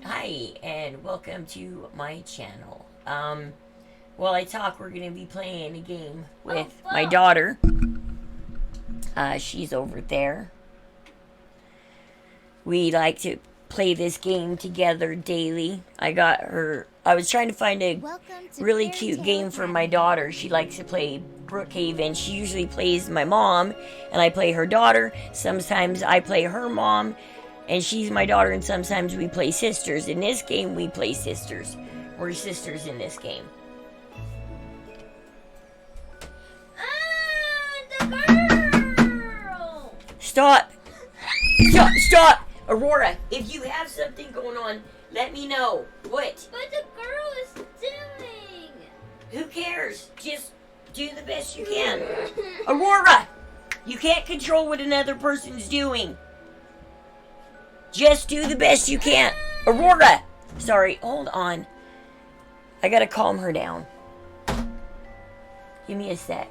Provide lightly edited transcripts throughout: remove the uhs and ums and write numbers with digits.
Hi, and welcome to my channel. While I talk, we're going to be playing a game with my daughter. She's over there. We like to play this game together daily. I was trying to find a really cute game for my daughter. She likes to play Brookhaven. She usually plays my mom, and I play her daughter. Sometimes I play her mom, and she's my daughter, and sometimes we play sisters. In this game, we play sisters. We're sisters in this game. The girl! Stop! Stop! Stop! Aurora, if you have something going on, let me know. What? But the girl is doing. Who cares? Just do the best you can. Aurora! You can't control what another person's doing. Just do the best you can. Aurora! Sorry, hold on. I gotta calm her down. Give me a sec.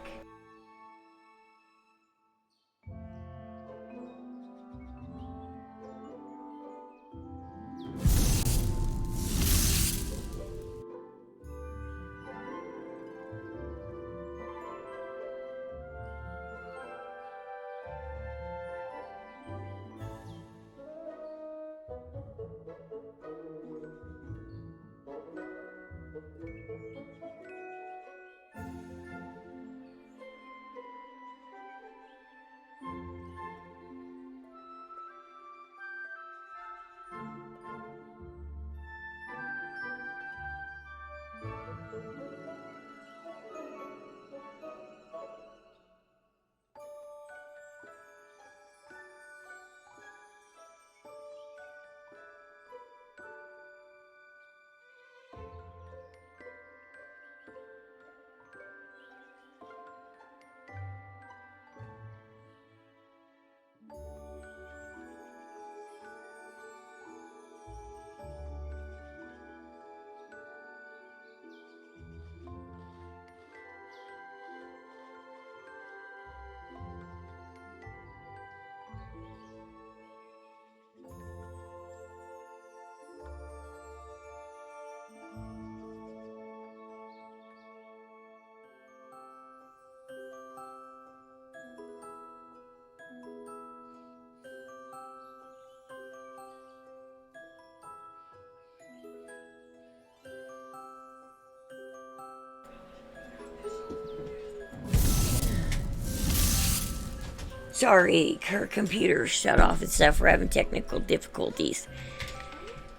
Sorry, her computer shut off and stuff. We're having technical difficulties.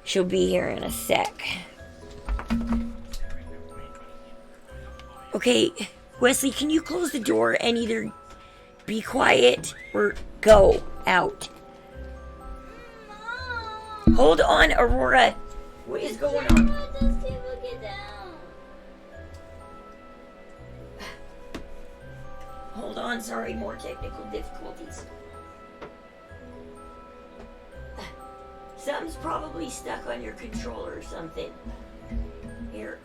She'll be here in a sec. Okay, Wesley, can you close the door and either be quiet or go out? Mom! Hold on, Aurora. What is going on? Let those people get down. Hold on, sorry, more technical difficulties. Something's probably stuck on your controller or something. Here.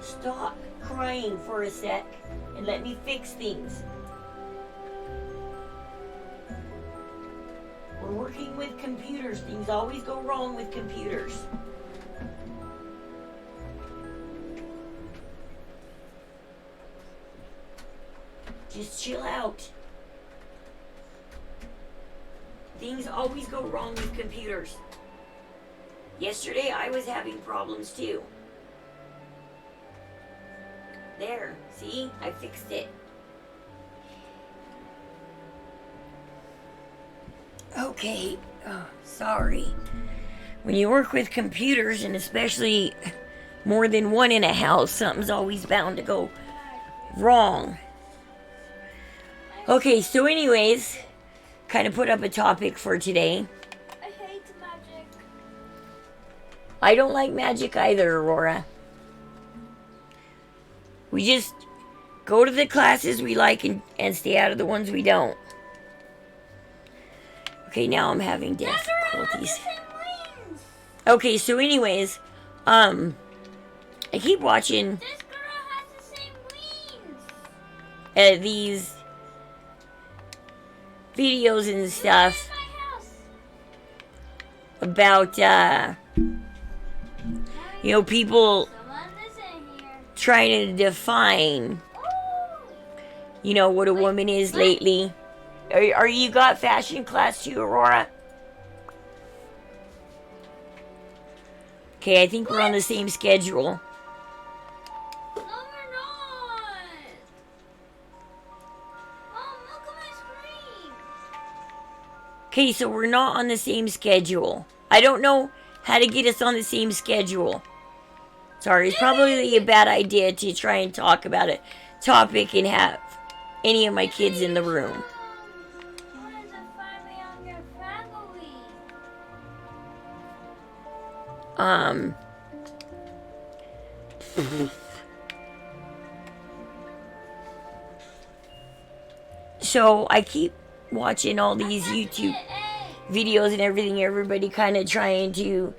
Stop crying for a sec and let me fix things. We're working with computers. Things always go wrong with computers. Just chill out. Things always go wrong with computers. Yesterday I was having problems too. There, see? I fixed it. Okay, sorry. When you work with computers, and especially more than one in a house, something's always bound to go wrong. Okay, so anyways, kind of put up a topic for today. I hate magic. I don't like magic either, Aurora. We just go to the classes we like and stay out of the ones we don't. Okay, now I'm having That girl has the difficulties. same wings. Okay, so anyways, I keep watching This girl has the same wings. these videos and stuff In my house. about you know, people Someone is in here. trying to define, Ooh. you know, what a woman is lately. Are you got fashion class too, Aurora? Okay, I think we're on the same schedule. No, we're not. Look at my screen. Okay, so we're not on the same schedule. I don't know how to get us on the same schedule. Sorry, it's probably a bad idea to try and talk about a topic and have any of my kids in the room. What is it? Find me on your family. So I keep watching all these YouTube videos and everything, everybody kind of trying to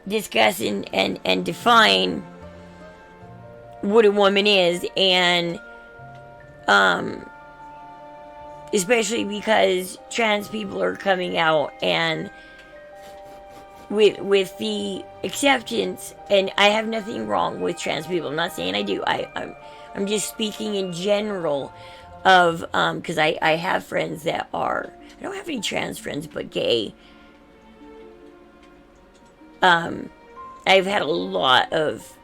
discuss and define what a woman is, and especially because trans people are coming out, and with the acceptance, and I have nothing wrong with trans people. I'm not saying I do. I'm just speaking in general of because I have friends that are, I don't have any trans friends, but gay. I've had a lot of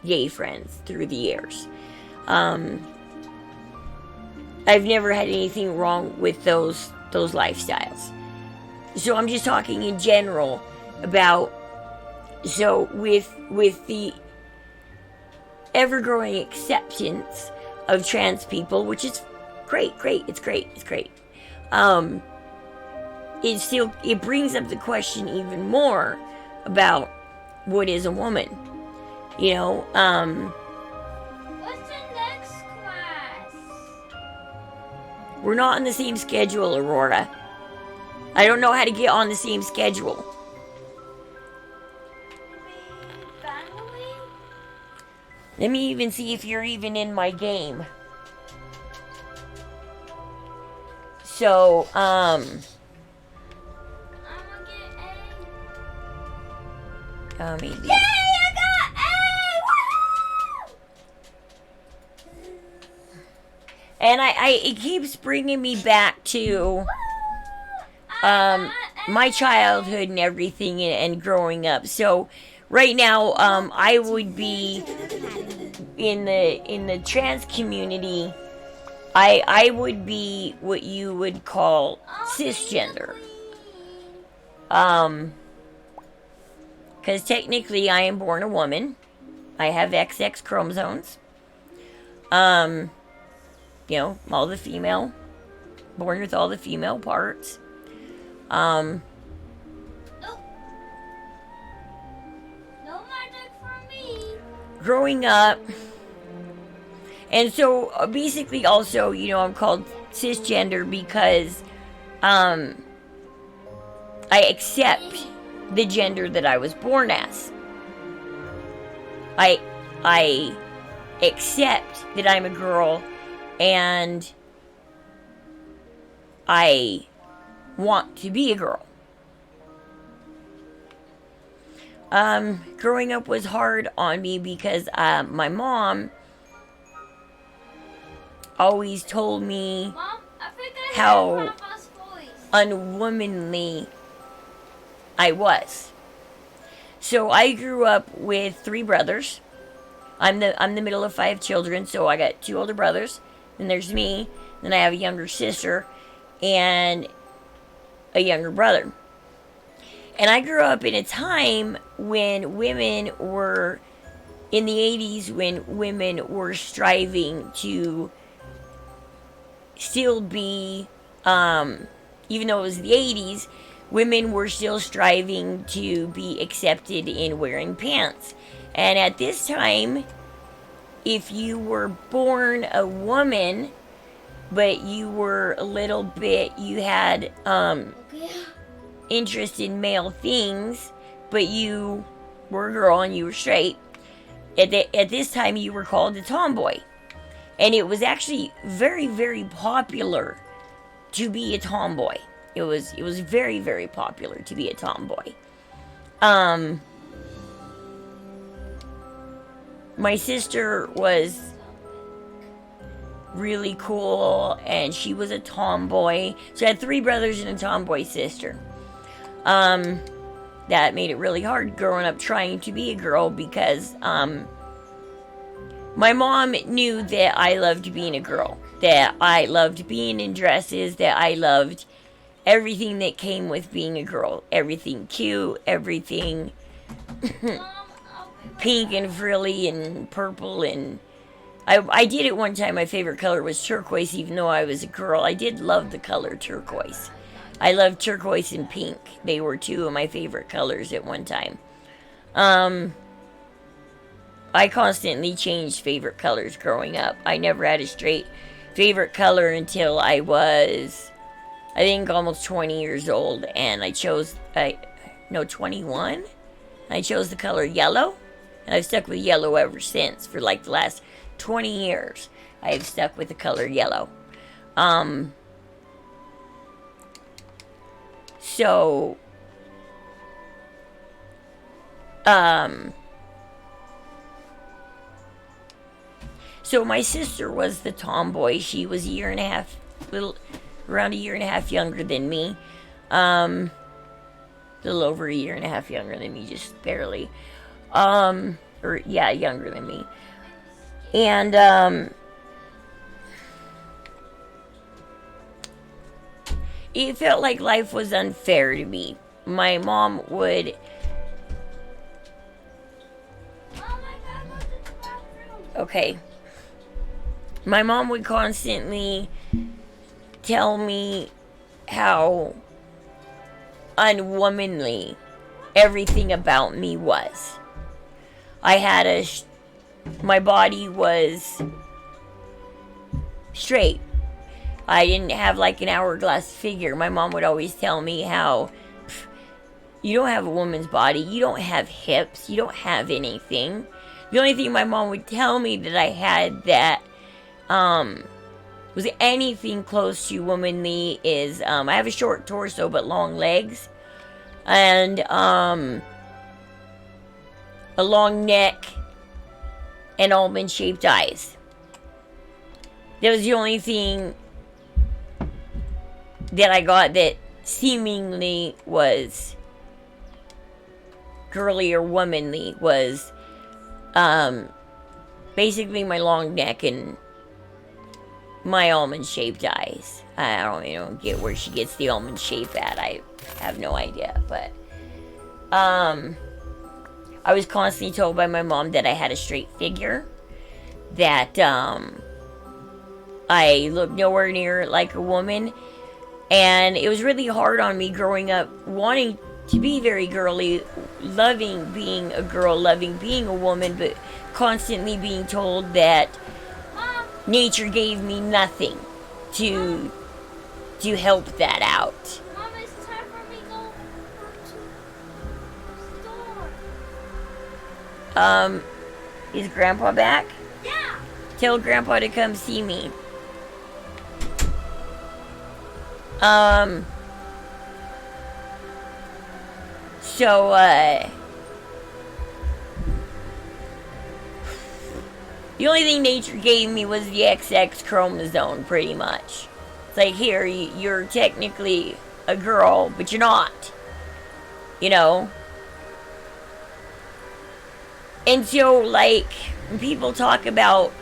gay friends through the years. I've never had anything wrong with those lifestyles. So I'm just talking in general about, so with the ever-growing acceptance of trans people, which is great, it's great. It brings up the question even more about what is a woman. You know, What's the next class? we're not on the same schedule, Aurora. I don't know how to get on the same schedule. Family? Let me even see if you're even in my game. So, I'm gonna get A. maybe. Yay! I got A! Woohoo! And it keeps bringing me back to my childhood and everything, and growing up. So right now, I would be in the trans community. I would be what you would call cisgender. Because technically I am born a woman. I have XX chromosomes. You know, all the female, born with all the female parts. No magic for me. Growing up, and so basically also, you know, I'm called cisgender because I accept the gender that I was born as. I accept that I'm a girl, and I want to be a girl. Growing up was hard on me because my mom always told me Mom, I think I how heard Papa's voice. unwomanly I was. So I grew up with 3 brothers. I'm the middle of 5 children, so I got 2 older brothers. Then there's me. Then I have a younger sister and a younger brother. And I grew up in a time when women were, in the 80s, when women were striving to still be, even though it was the 80s, women were still striving to be accepted in wearing pants. And at this time, if you were born a woman, but you were a little bit, you had interest in male things, but you were a girl and you were straight. At this time, you were called a tomboy. And it was actually very, very popular to be a tomboy. It was very, very popular to be a tomboy. My sister was really cool, and she was a tomboy. So I had 3 brothers and a tomboy sister. That made it really hard growing up trying to be a girl because my mom knew that I loved being a girl, that I loved being in dresses, that I loved everything that came with being a girl. Everything cute, everything pink and frilly and purple. And I did it one time. My favorite color was turquoise, even though I was a girl. I did love the color turquoise. I loved turquoise and pink. They were 2 of my favorite colors at one time. I constantly changed favorite colors growing up. I never had a straight favorite color until I was, I think, almost 20 years old. And I chose, 21? I chose the color yellow. And I've stuck with yellow ever since. For like the last 20 years, I have stuck with the color yellow. So, so my sister was the tomboy. She was around a year and a half younger than me. A little over a year and a half younger than me, just barely. Younger than me. And, it felt like life was unfair to me. My mom would... Okay. My mom would constantly tell me how unwomanly everything about me was. I had my body was straight. I didn't have like an hourglass figure. My mom would always tell me how you don't have a woman's body. You don't have hips. You don't have anything. The only thing my mom would tell me that I had that was anything close to womanly is I have a short torso but long legs. And a long neck and almond-shaped eyes. That was the only thing that I got that seemingly was girly or womanly was basically my long neck and my almond-shaped eyes. I don't get where she gets the almond shape at. I have no idea, but I was constantly told by my mom that I had a straight figure, that I looked nowhere near like a woman. And it was really hard on me growing up, wanting to be very girly, loving being a girl, loving being a woman, but constantly being told that nature gave me nothing to help that out. Mom, it's time for me to go to the store. Is Grandpa back? Yeah. Tell Grandpa to come see me. So, the only thing nature gave me was the XX chromosome, pretty much. It's like, here, you're technically a girl, but you're not. You know? And so, like, when people talk about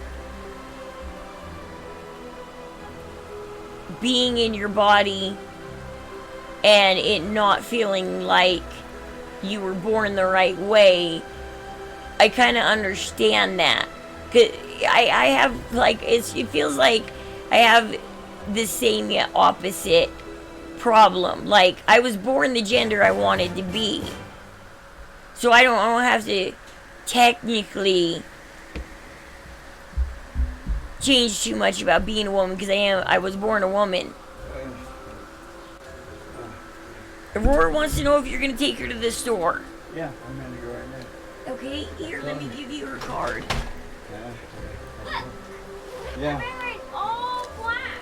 being in your body and it not feeling like you were born the right way, I kind of understand that. 'Cause I have, like, it feels like I have the same yet opposite problem. Like, I was born the gender I wanted to be. So I don't have to technically change too much about being a woman because I was born a woman. Aurora wants to know if you're gonna take her to the store. Yeah, I'm gonna go right now. Okay, here, let me give you her card. Yeah. It's all black.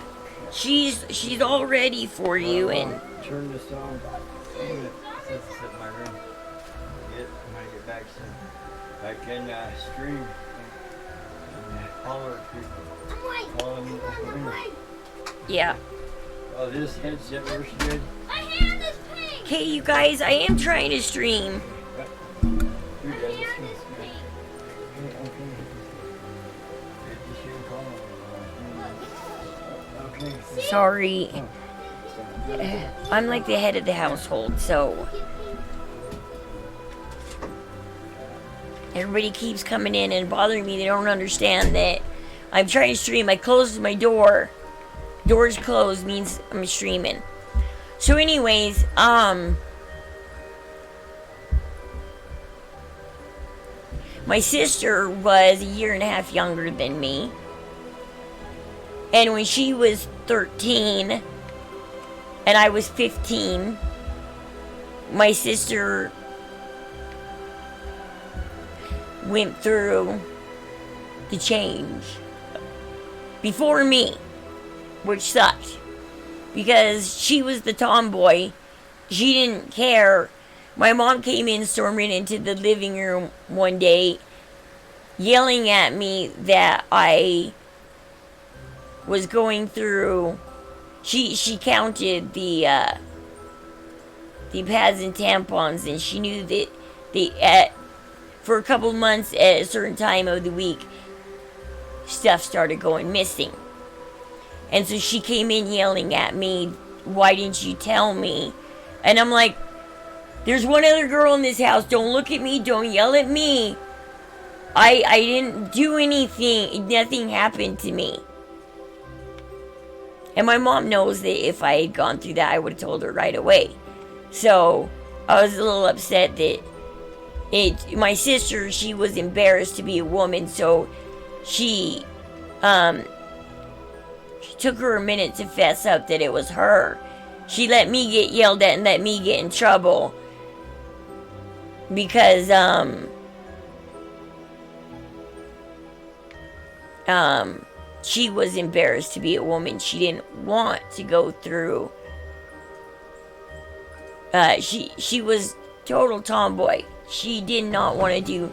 She's all ready for you, and Turn this on. I'm gonna set this in my room. When I get back so I can stream and follow people. Follow me. yeah. Oh, this headset works good. My hand is pink. Okay, you guys, I am trying to stream. Who My does this? hand is pink. Okay. Sorry. I'm like the head of the household, so everybody keeps coming in and bothering me. They don't understand that I'm trying to stream. I closed my door. Doors closed means I'm streaming. So anyways, my sister was a year and a half younger than me. And when she was 13 and I was 15, my sister went through the change before me, which sucked because she was the tomboy. She didn't care. My mom came in storming into the living room one day yelling at me that I was going through. She counted the pads and tampons, and she knew that for a couple months at a certain time of the week stuff started going missing. And so she came in yelling at me, "Why didn't you tell me?" And I'm like, there's one other girl in this house. Don't look at me. Don't yell at me. I didn't do anything. Nothing happened to me. And my mom knows that if I had gone through that, I would have told her right away. So I was a little upset that my sister, she was embarrassed to be a woman, so she took her a minute to fess up that it was her. She let me get yelled at and let me get in trouble because she was embarrassed to be a woman. She didn't want to go through. She was total tomboy. She did not want to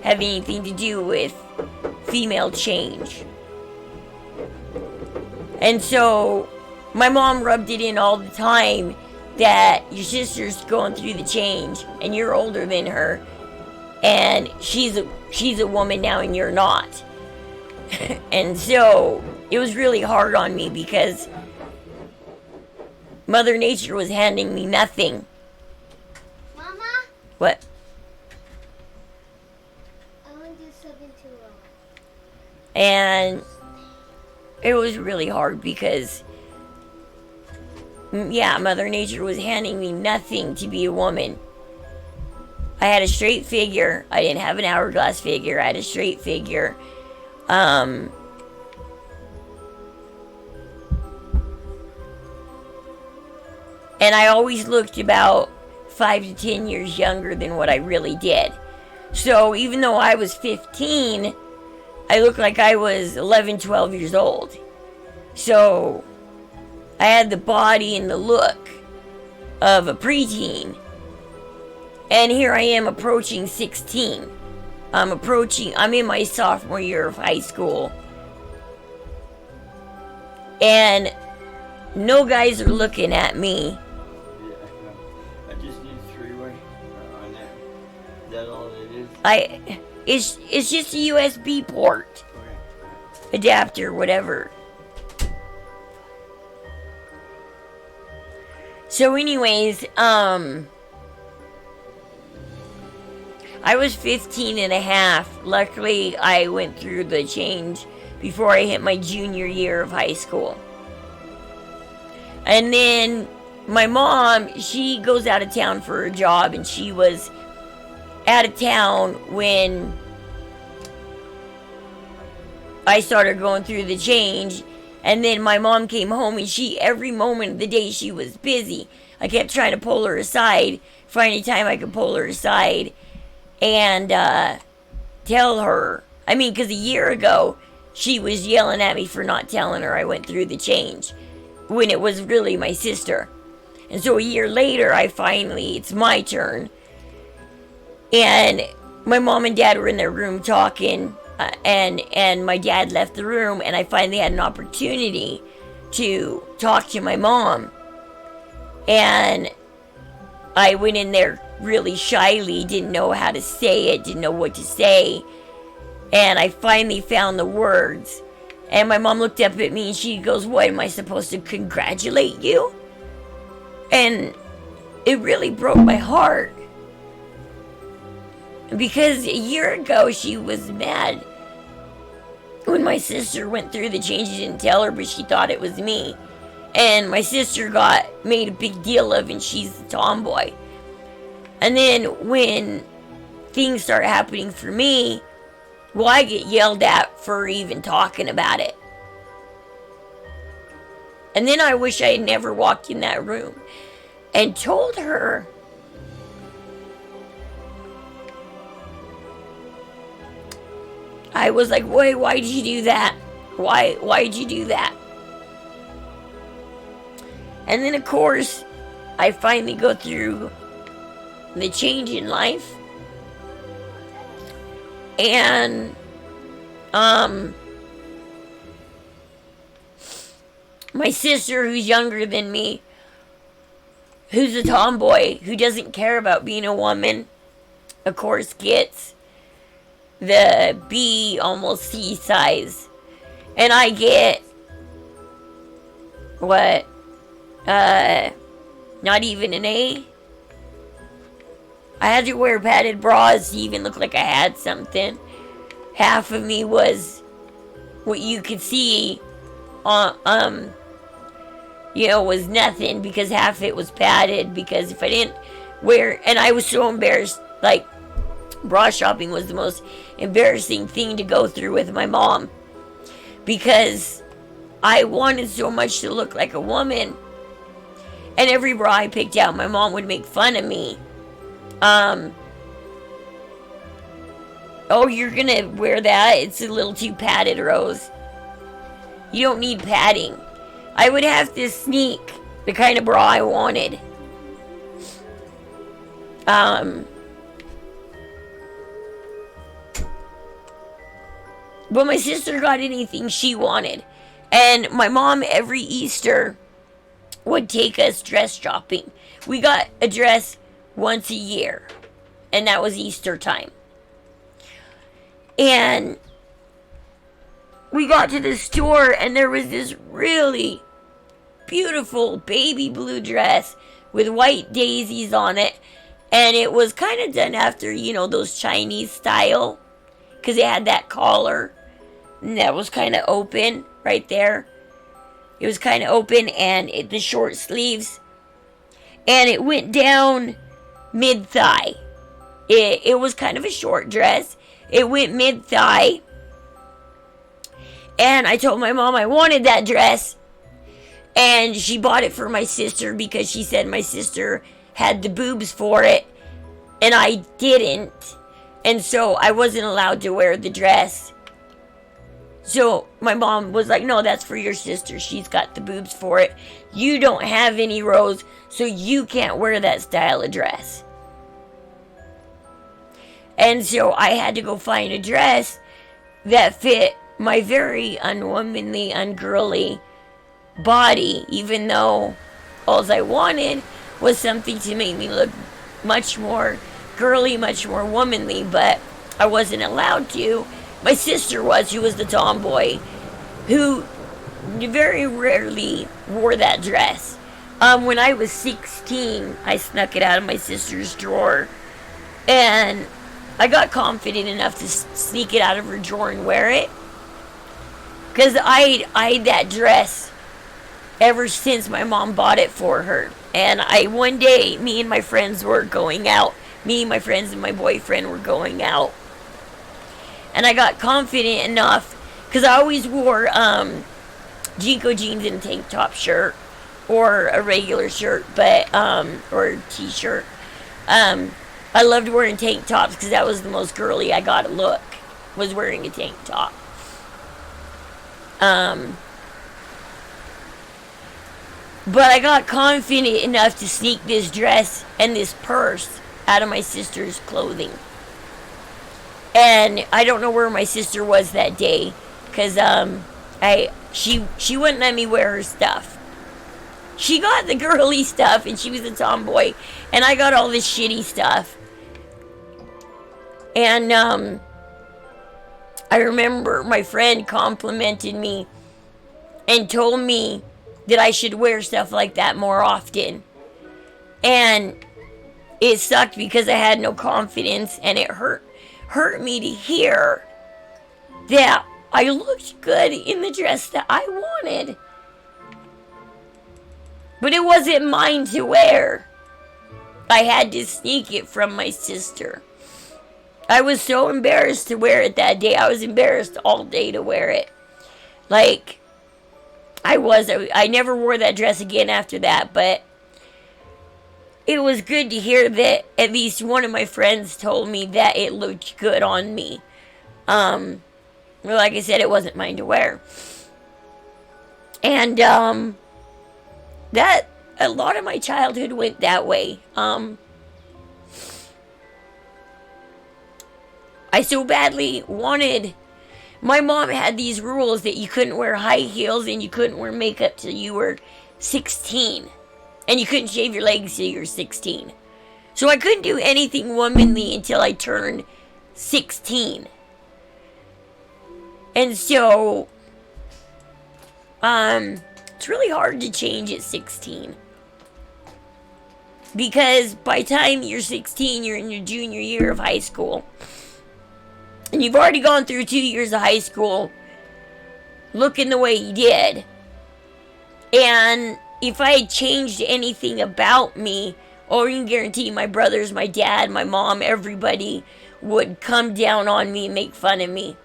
have anything to do with female change. And so my mom rubbed it in all the time that your sister's going through the change and you're older than her and she's a woman now and you're not. And so it was really hard on me because Mother Nature was handing me nothing. Mama, What? I want to do something to her. And it was really hard because, yeah, Mother Nature was handing me nothing to be a woman. I had a straight figure. I didn't have an hourglass figure. I had a straight figure. And I always looked about 5 to 10 years younger than what I really did. So even though I was 15, I looked like I was 11, 12 years old. So I had the body and the look of a preteen. And here I am approaching 16. I'm in my sophomore year of high school. And no guys are looking at me. Yeah, I just need a three-way on that. Is that all it is? It's just a USB port. Okay. Adapter, whatever. So anyways, I was 15 and a half. Luckily, I went through the change before I hit my junior year of high school. And then my mom, she goes out of town for a job, and she was out of town when I started going through the change. And then my mom came home, and every moment of the day, she was busy. I kept trying to pull her aside, find any time I could pull her aside, and tell her. I mean, because a year ago, she was yelling at me for not telling her I went through the change, when it was really my sister. And so a year later, it's my turn. And my mom and dad were in their room talking. And my dad left the room, and I finally had an opportunity to talk to my mom. And I went in there really shyly, didn't know how to say it, didn't know what to say. And I finally found the words. And my mom looked up at me and she goes, "What, am I supposed to congratulate you?" And it really broke my heart. Because a year ago, she was mad when my sister went through the change. She didn't tell her, but she thought it was me. And my sister got made a big deal of, and she's the tomboy. And then when things start happening for me, well, I get yelled at for even talking about it. And then I wish I had never walked in that room and told her. I was like, why did you do that? Why did you do that? And then, of course, I finally go through the change in life. And, my sister, who's younger than me, who's a tomboy, who doesn't care about being a woman, of course, gets the B, almost C size. And I get, what, not even an A. I had to wear padded bras to even look like I had something. Half of me was what you could see was nothing, because half it was padded, because if I didn't wear, and I was so embarrassed, like, bra shopping was the most embarrassing thing to go through with my mom, because I wanted so much to look like a woman. And every bra I picked out, my mom would make fun of me. Oh, you're gonna wear that? It's a little too padded, Rose. You don't need padding. I would have to sneak the kind of bra I wanted. But my sister got anything she wanted. And my mom, every Easter, would take us dress shopping. We got a dress once a year. And that was Easter time. And we got to the store, and there was this really beautiful baby blue dress with white daisies on it. And it was kind of done after, those Chinese style. Because it had that collar. And that was kind of open right there. It was kind of open, and the short sleeves. And it went down mid-thigh. It was kind of a short dress. It went mid-thigh. And I told my mom I wanted that dress. And she bought it for my sister because she said my sister had the boobs for it. And I didn't. And so I wasn't allowed to wear the dress. So my mom was like, "No, that's for your sister. She's got the boobs for it. You don't have any, Rose, so you can't wear that style of dress." And so I had to go find a dress that fit my very unwomanly, ungirly body, even though all I wanted was something to make me look much more girly, much more womanly, but I wasn't allowed to. My sister was, who was the tomboy, who very rarely wore that dress. When I was 16, I snuck it out of my sister's drawer, and I got confident enough to sneak it out of her drawer and wear it. Because I had that dress ever since my mom bought it for her. And one day, me and my friends were going out. Me, my friends, and my boyfriend were going out. And I got confident enough, Because I always wore Jinko jeans and a tank top shirt, or a regular shirt, but or a t-shirt. I loved wearing tank tops because that was the most girly I got to look, was wearing a tank top. But I got confident enough to sneak this dress and this purse out of my sister's clothing. And I don't know where my sister was that day, because she wouldn't let me wear her stuff. She got the girly stuff, and she was a tomboy, and I got all this shitty stuff. And I remember my friend complimented me and told me that I should wear stuff like that more often. And it sucked because I had no confidence, and it hurt me to hear that I looked good in the dress that I wanted. But it wasn't mine to wear. I had to sneak it from my sister. I was so embarrassed to wear it that day. I was embarrassed all day to wear it. Like, I never wore that dress again after that, but it was good to hear that at least one of my friends told me that it looked good on me. Well, like I said, it wasn't mine to wear. And, that, a lot of my childhood went that way. I so badly wanted... My mom had these rules that you couldn't wear high heels and you couldn't wear makeup till you were 16. And you couldn't shave your legs till you were 16. So I couldn't do anything womanly until I turned 16. And so, it's really hard to change at 16. Because by the time you're 16, you're in your junior year of high school. And you've already gone through 2 years of high school looking the way you did. And if I had changed anything about me, or you can guarantee my brothers, my dad, my mom, everybody would come down on me and make fun of me.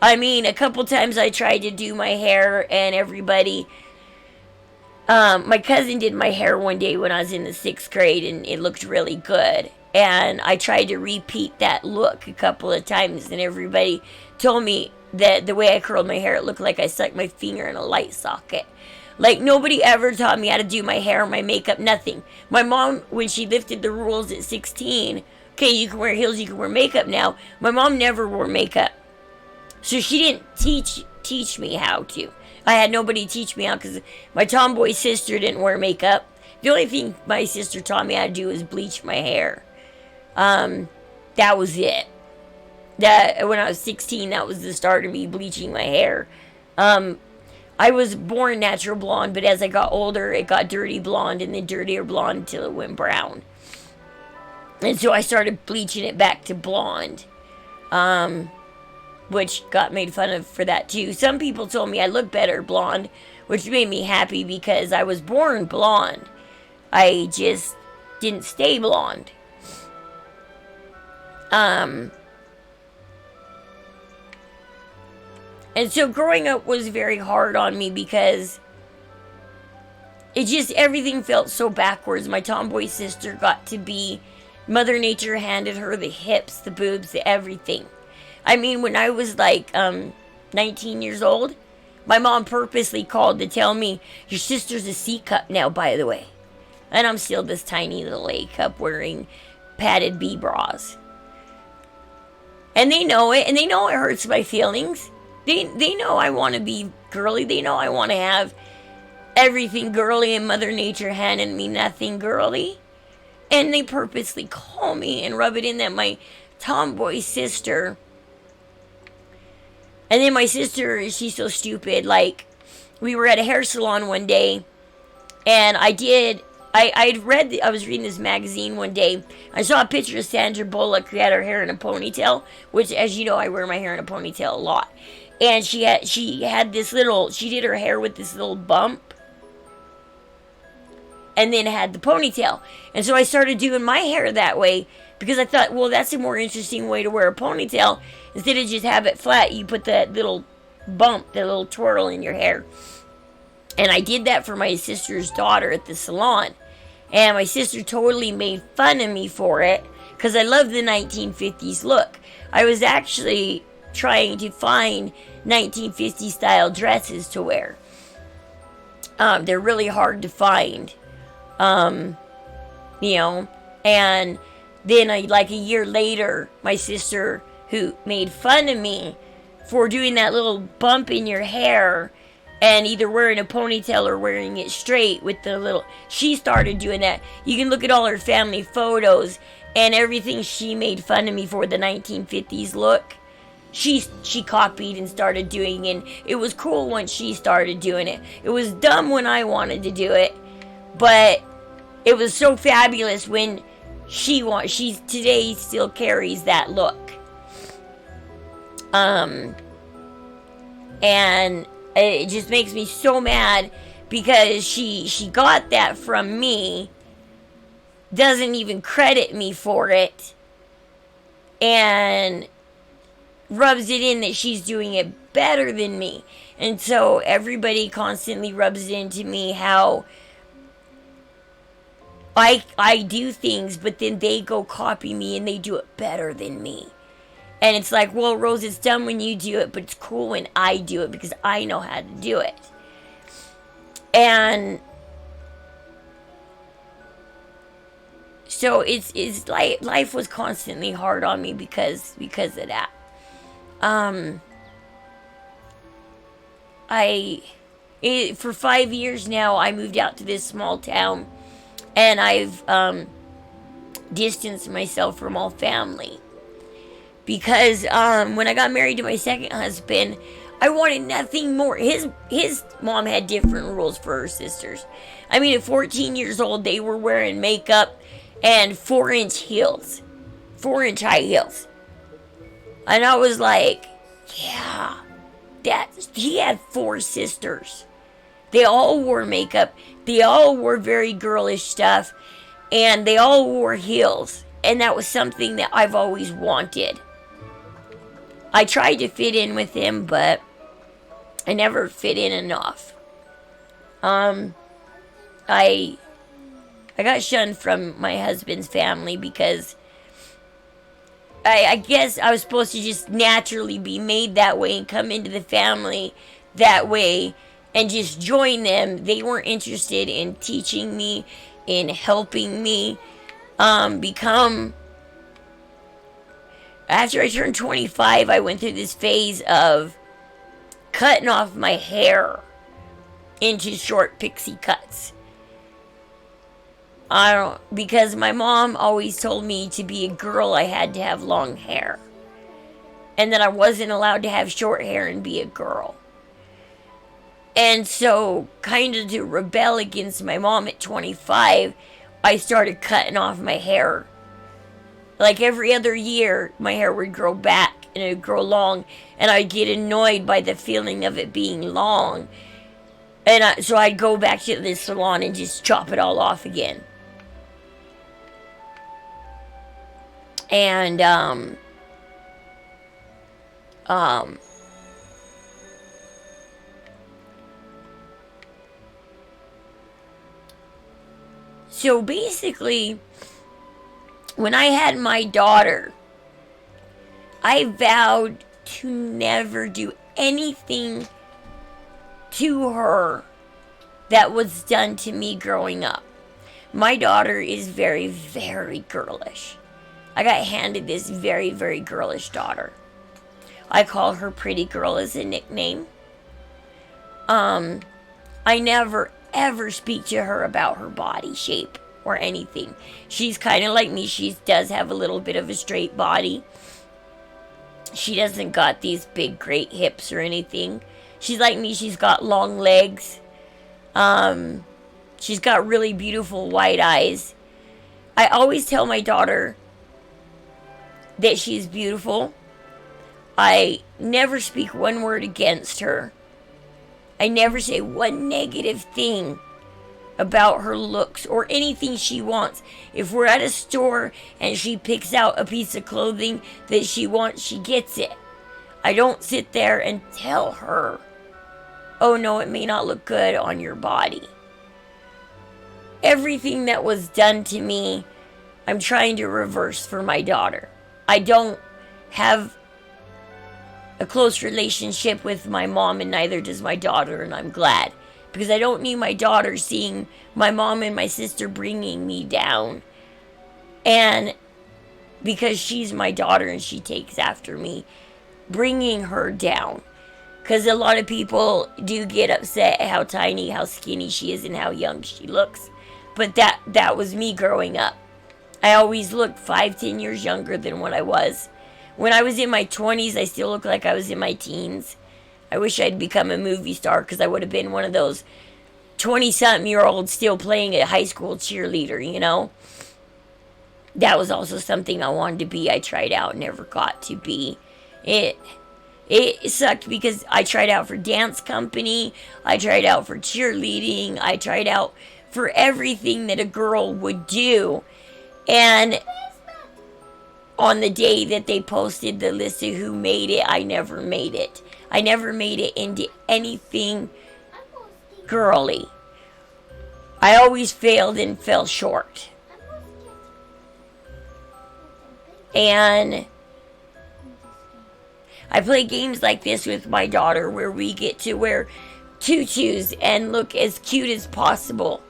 I mean, a couple times I tried to do my hair and everybody... my cousin did my hair one day when I was in the 6th grade and it looked really good. And I tried to repeat that look a couple of times and everybody told me that the way I curled my hair, it looked like I stuck my finger in a light socket. Like, nobody ever taught me how to do my hair, my makeup, nothing. My mom, when she lifted the rules at 16, okay, you can wear heels, you can wear makeup now. My mom never wore makeup. So she didn't teach me how to. I had nobody teach me how because my tomboy sister didn't wear makeup. The only thing my sister taught me how to do was bleach my hair. That was it. That when I was 16, that was the start of me bleaching my hair. I was born natural blonde, but as I got older, it got dirty blonde and then dirtier blonde until it went brown. And so I started bleaching it back to blonde. Which got made fun of for that too. Some people told me I look better blonde, which made me happy because I was born blonde. I just didn't stay blonde. And so growing up was very hard on me because it just, everything felt so backwards. My tomboy sister got to be, Mother Nature handed her the hips, the boobs, the everything. I mean, when I was like 19 years old, my mom purposely called to tell me, your sister's a C cup now, by the way. And I'm still this tiny little A cup wearing padded B bras. And they know it, and they know it hurts my feelings. They know I want to be girly. They know I want to have everything girly, and Mother Nature handed me nothing girly. And they purposely call me and rub it in that my tomboy sister... And then my sister, she's so stupid, like, we were at a hair salon one day, and I was reading this magazine one day, I saw a picture of Sandra Bullock who had her hair in a ponytail, which, as you know, I wear my hair in a ponytail a lot, and she had this little, she did her hair with this little bump, and then had the ponytail. And so I started doing my hair that way because I thought, well, that's a more interesting way to wear a ponytail. Instead of just have it flat, you put that little bump, that little twirl in your hair. And I did that for my sister's daughter at the salon. And my sister totally made fun of me for it because I love the 1950s look. I was actually trying to find 1950s style dresses to wear. They're really hard to find. And then like a year later, my sister, who made fun of me for doing that little bump in your hair and either wearing a ponytail or wearing it straight with the little, she started doing that. You can look at all her family photos and everything she made fun of me for, the 1950s look, she copied and started doing, and it was cool when she started doing it. It was dumb when I wanted to do it, but it was so fabulous when she today still carries that look. And it just makes me so mad because she got that from me, doesn't even credit me for it, and rubs it in that she's doing it better than me. And so everybody constantly rubs it into me how I do things, but then they go copy me and they do it better than me. And it's like, well, Rose, it's dumb when you do it, but it's cool when I do it because I know how to do it. And so it's like life was constantly hard on me because of that. For 5 years now, I moved out to this small town, and I've distanced myself from all family. Because when I got married to my second husband, I wanted nothing more. His mom had different rules for her sisters. I mean, at 14 years old, they were wearing makeup and 4-inch heels. 4-inch high heels. And I was like, yeah, he had 4 sisters. They all wore makeup. They all wore very girlish stuff. And they all wore heels. And that was something that I've always wanted. I tried to fit in with him, but I never fit in enough. I got shunned from my husband's family because I guess I was supposed to just naturally be made that way and come into the family that way and just join them. They weren't interested in teaching me, in helping me become. After I turned 25, I went through this phase of cutting off my hair into short pixie cuts. Because my mom always told me to be a girl, I had to have long hair. And that I wasn't allowed to have short hair and be a girl. And so, kind of to rebel against my mom at 25, I started cutting off my hair. Like every other year, my hair would grow back and it would grow long, and I'd get annoyed by the feeling of it being long. And so I'd go back to the salon and just chop it all off again. And so basically, when I had my daughter, I vowed to never do anything to her that was done to me growing up. My daughter is very, very girlish. I got handed this very, very girlish daughter. I call her Pretty Girl as a nickname. I never, ever speak to her about her body shape or anything. She's kind of like me. She does have a little bit of a straight body. She doesn't got these big, great hips or anything. She's like me. She's got long legs. She's got really beautiful white eyes. I always tell my daughter that she's beautiful. I never speak one word against her. I never say one negative thing about her looks or anything she wants. If we're at a store and she picks out a piece of clothing that she wants, she gets it. I don't sit there and tell her, oh no, it may not look good on your body. Everything that was done to me, I'm trying to reverse for my daughter. I don't have a close relationship with my mom, and neither does my daughter, and I'm glad. Because I don't need my daughter seeing my mom and my sister bringing me down. And because she's my daughter and she takes after me, bringing her down. Because a lot of people do get upset how tiny, how skinny she is, and how young she looks. But that was me growing up. I always looked 5-10 years younger than what I was. When I was in my 20s, I still looked like I was in my teens. I wish I'd become a movie star, because I would have been one of those 20-something-year-olds still playing a high school cheerleader, you know? That was also something I wanted to be. I tried out, never got to be. It sucked because I tried out for dance company. I tried out for cheerleading. I tried out for everything that a girl would do. And on the day that they posted the list of who made it, I never made it. I never made it into anything girly. I always failed and fell short. And I play games like this with my daughter where we get to wear tutus and look as cute as possible.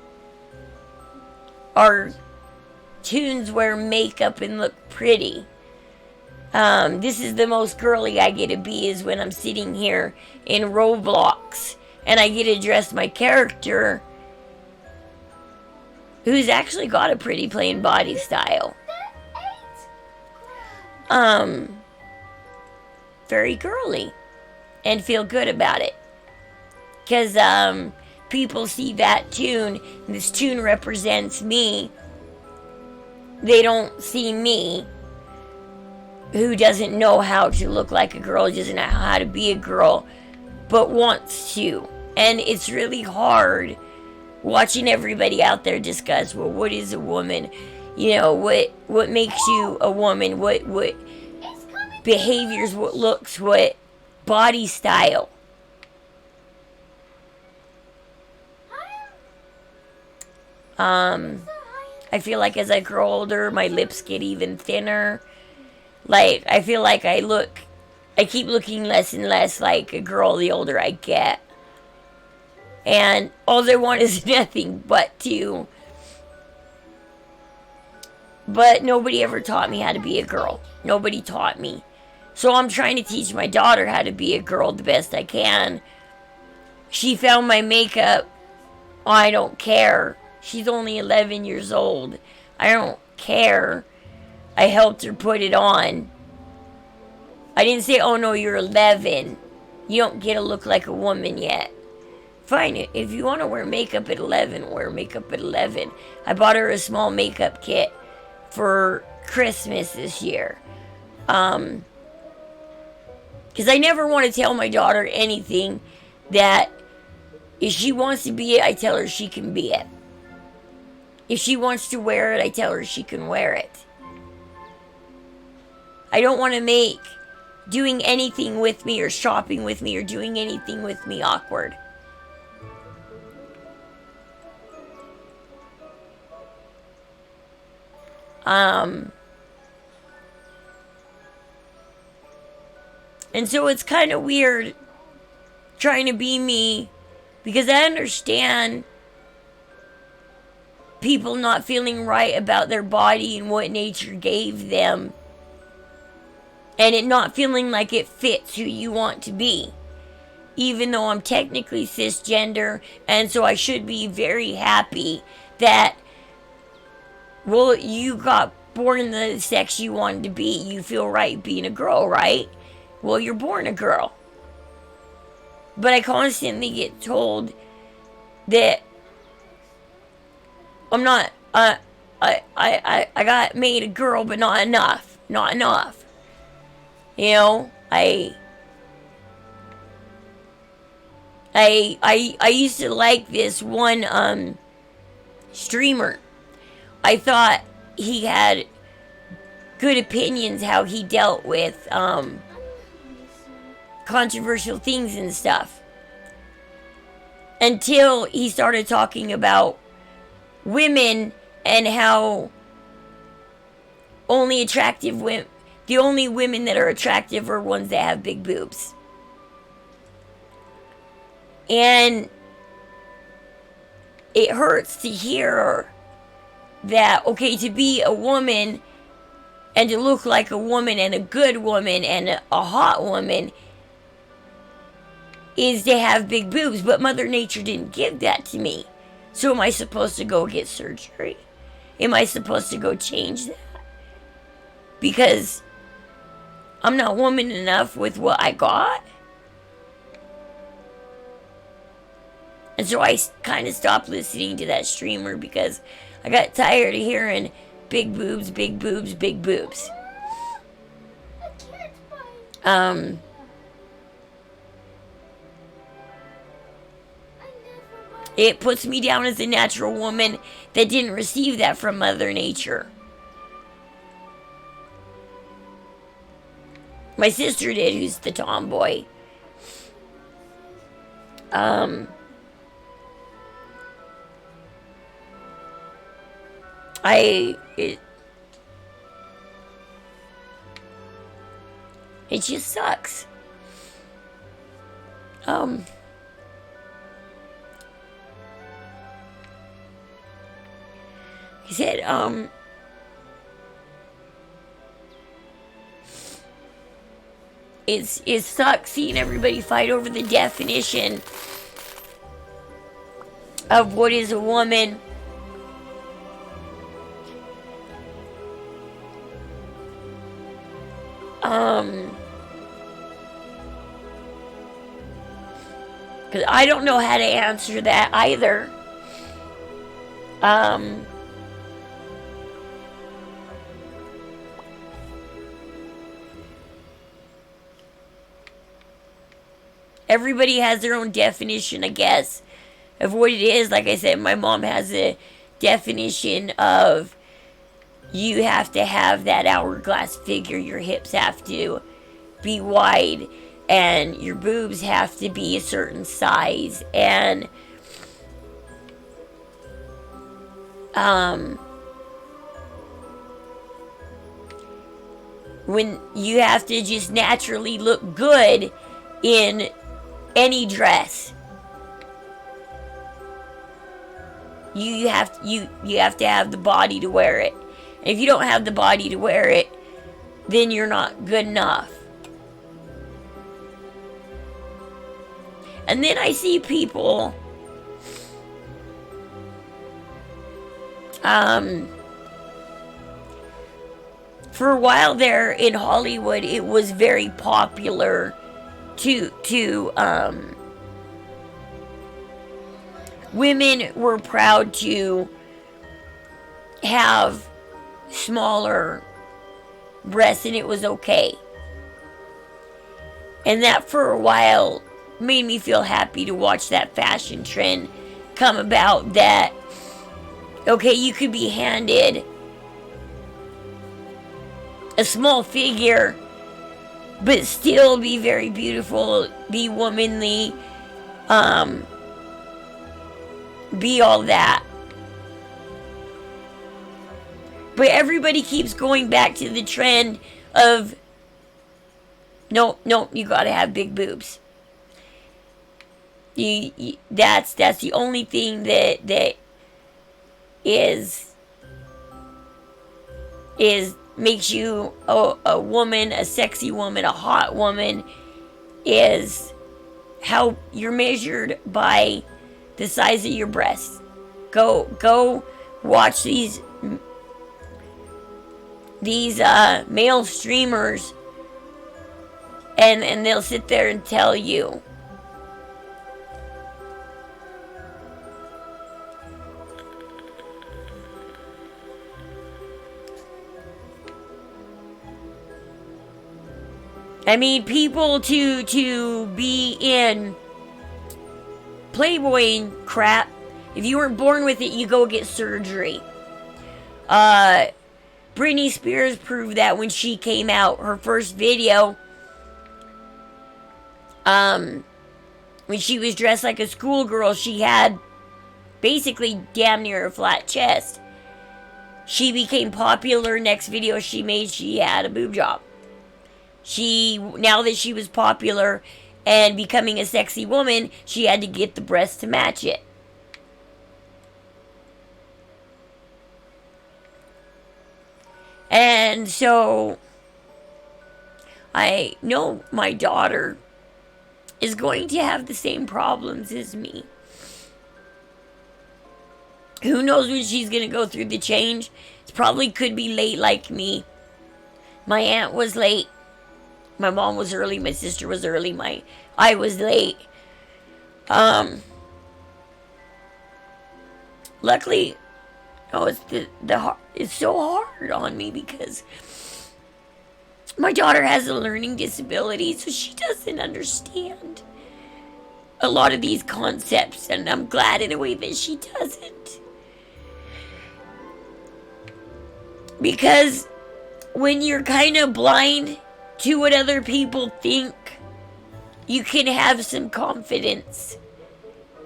Our tunes wear makeup and look pretty. This is the most girly I get to be, is when I'm sitting here in Roblox and I get to dress my character, who's actually got a pretty plain body style. Very girly, and feel good about it. Because people see that tune, this tune represents me. They don't see me, who doesn't know how to look like a girl, doesn't know how to be a girl, but wants to. And it's really hard watching everybody out there discuss, well, what is a woman? You know, what makes you a woman? What behaviors, what looks, what body style? I feel like as I grow older, my lips get even thinner. Like, I feel like I keep looking less and less like a girl the older I get. And all I want is nothing but to. But nobody ever taught me how to be a girl. Nobody taught me. So I'm trying to teach my daughter how to be a girl the best I can. She found my makeup. I don't care. She's only 11 years old. I don't care. I helped her put it on. I didn't say, oh no, you're 11. You don't get to look like a woman yet. Fine, if you want to wear makeup at 11, wear makeup at 11. I bought her a small makeup kit for Christmas this year. Because I never want to tell my daughter anything that if she wants to be it, I tell her she can be it. If she wants to wear it, I tell her she can wear it. I don't want to make doing anything with me or shopping with me or doing anything with me awkward. And so it's kind of weird trying to be me, because I understand people not feeling right about their body and what nature gave them, and it not feeling like it fits who you want to be. Even though I'm technically cisgender, and so I should be very happy that, well, you got born the sex you wanted to be. You feel right being a girl, right? Well, you're born a girl. But I constantly get told that I'm not, I got made a girl, but not enough. Not enough. You know, I used to like this one streamer. I thought he had good opinions how he dealt with controversial things and stuff. Until he started talking about women and how only attractive women, the only women that are attractive are ones that have big boobs. And it hurts to hear that, okay, to be a woman and to look like a woman and a good woman and a hot woman is to have big boobs, but Mother Nature didn't give that to me. So am I supposed to go get surgery? Am I supposed to go change that? Because I'm not woman enough with what I got? And so I kind of stopped listening to that streamer because I got tired of hearing big boobs, big boobs, big boobs. It puts me down as a natural woman that didn't receive that from Mother Nature. My sister did, who's the tomboy. It just sucks. He said, it sucks seeing everybody fight over the definition of what is a woman. Because I don't know how to answer that either. Everybody has their own definition, I guess, of what it is. Like I said, my mom has a definition of you have to have that hourglass figure. Your hips have to be wide and your boobs have to be a certain size. And when you have to just naturally look good in any dress, you have to have the body to wear it. And if you don't have the body to wear it, then you're not good enough. And then I see people for a while there in Hollywood, it was very popular to women were proud to have smaller breasts, and it was okay. And that for a while made me feel happy to watch that fashion trend come about, that okay, you could be handed a small figure but still be very beautiful, be womanly, be all that. But everybody keeps going back to the trend of no, you gotta have big boobs. That's the only thing that is makes you a woman, a sexy woman, a hot woman, is how you're measured by the size of your breasts. Go watch these male streamers, and they'll sit there and tell you. I mean, people to be in Playboy and crap If you weren't born with it, you go get surgery. Britney Spears proved that when she came out, her first video, when she was dressed like a schoolgirl, she had basically damn near a flat chest. She became popular. Next video she made, she had a boob job. Now that she was popular and becoming a sexy woman, she had to get the breasts to match it. And so I know my daughter is going to have the same problems as me. Who knows when she's going to go through the change? It probably could be late like me. My aunt was late. My mom was early. My sister was early. I was late. Luckily, it's so hard on me because my daughter has a learning disability, so she doesn't understand a lot of these concepts, and I'm glad in a way that she doesn't. Because when you're kind of blind to what other people think, you can have some confidence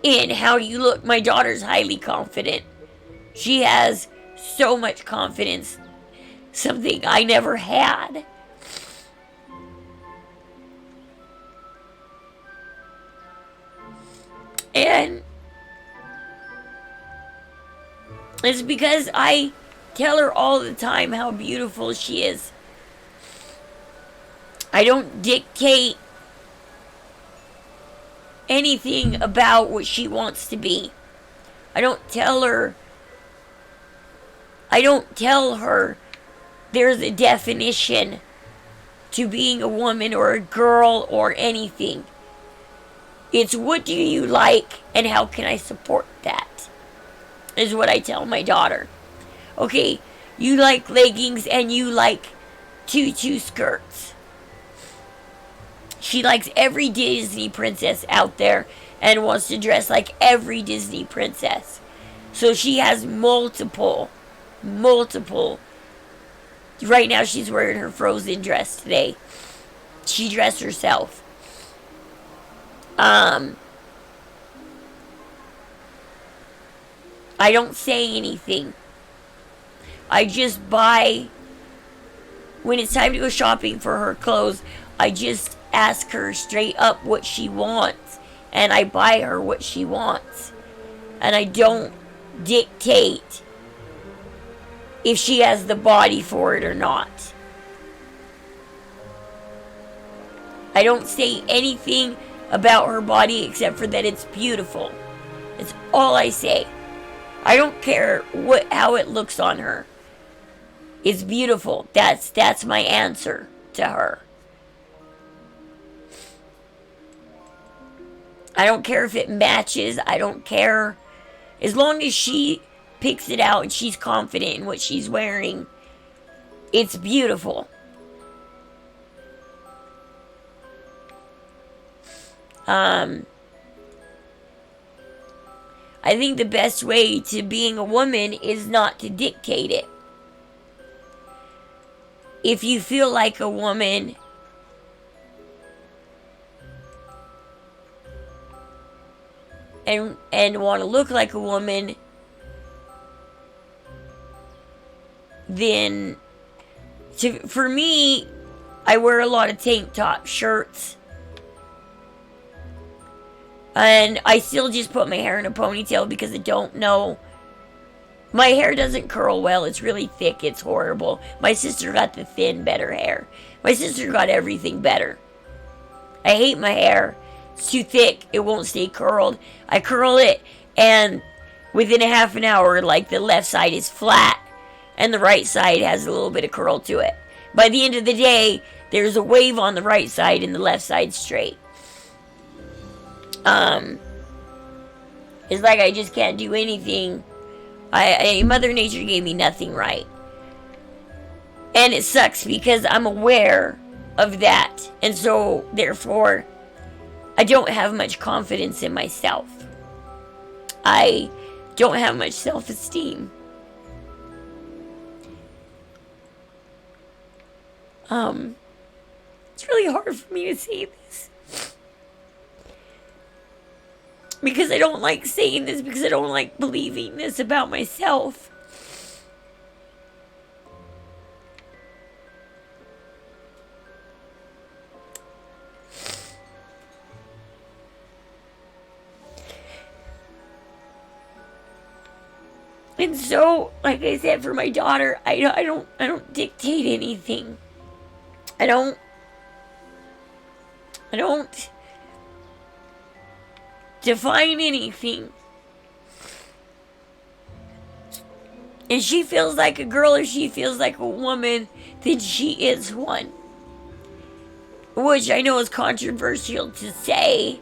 in how you look. My daughter's highly confident. She has so much confidence, something I never had. And it's because I tell her all the time how beautiful she is. I don't dictate anything about what she wants to be. I don't tell her there's a definition to being a woman or a girl or anything. It's what do you like and how can I support that, is what I tell my daughter. Okay, you like leggings and you like tutu skirts. She likes every Disney princess out there and wants to dress like every Disney princess. So she has multiple. Right now she's wearing her Frozen dress today. She dressed herself. I don't say anything. I just buy. When it's time to go shopping for her clothes, I just ask her straight up what she wants, and I buy her what she wants. And I don't dictate if she has the body for it or not. I don't say anything about her body except for that it's beautiful. It's all I say. I don't care how it looks on her. It's beautiful. That's my answer to her. I don't care if it matches. I don't care. As long as she picks it out and she's confident in what she's wearing, it's beautiful. I think the best way to being a woman is not to dictate it. If you feel like a woman, and want to look like a woman, then for me, I wear a lot of tank top shirts. And I still just put my hair in a ponytail because I don't know. My hair doesn't curl well. It's really thick. It's horrible. My sister got the thin, better hair. My sister got everything better. I hate my hair. It's too thick. It won't stay curled. I curl it, and within a half an hour, like, the left side is flat, and the right side has a little bit of curl to it. By the end of the day, there's a wave on the right side, and the left side's straight. It's like I just can't do anything. Mother Nature gave me nothing right. And it sucks because I'm aware of that. And so, therefore, I don't have much confidence in myself. I don't have much self-esteem. It's really hard for me to say this. Because I don't like saying this, because I don't like believing this about myself. And so, like I said, for my daughter, I don't dictate anything. I don't define anything. If she feels like a girl, or she feels like a woman, then she is one. Which I know is controversial to say.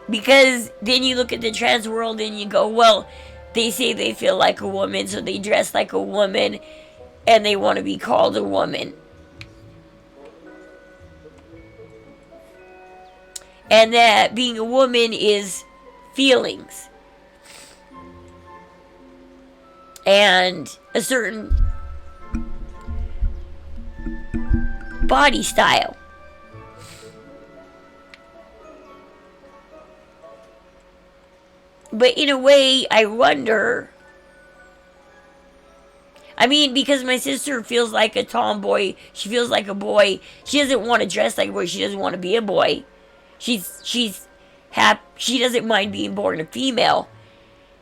Because then you look at the trans world and you go, well, they say they feel like a woman, so they dress like a woman, and they want to be called a woman. And that being a woman is feelings. And a certain body style. But in a way, I wonder. I mean, because my sister feels like a tomboy. She feels like a boy. She doesn't want to dress like a boy. She doesn't want to be a boy. She's happy. She doesn't mind being born a female.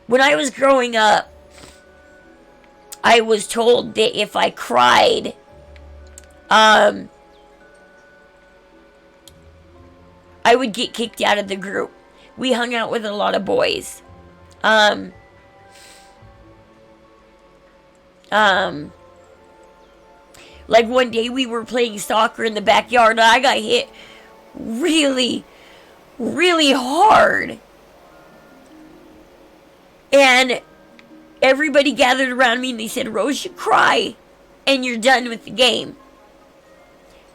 When I was growing up, I was told that if I cried, I would get kicked out of the group. We hung out with a lot of boys. Like one day we were playing soccer in the backyard and I got hit really, really hard. And everybody gathered around me and they said, Rose, you cry and you're done with the game.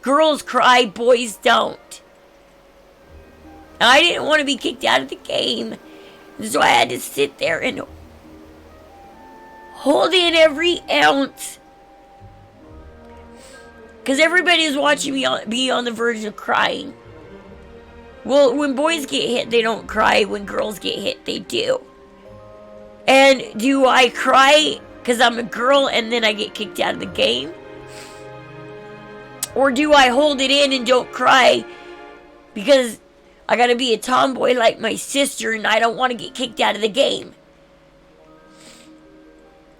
Girls cry, boys don't. I didn't want to be kicked out of the game. So I had to sit there and hold in every ounce. Because everybody was watching me be on the verge of crying. Well, when boys get hit, they don't cry. When girls get hit, they do. And do I cry because I'm a girl and then I get kicked out of the game? Or do I hold it in and don't cry because I gotta be a tomboy like my sister and I don't want to get kicked out of the game?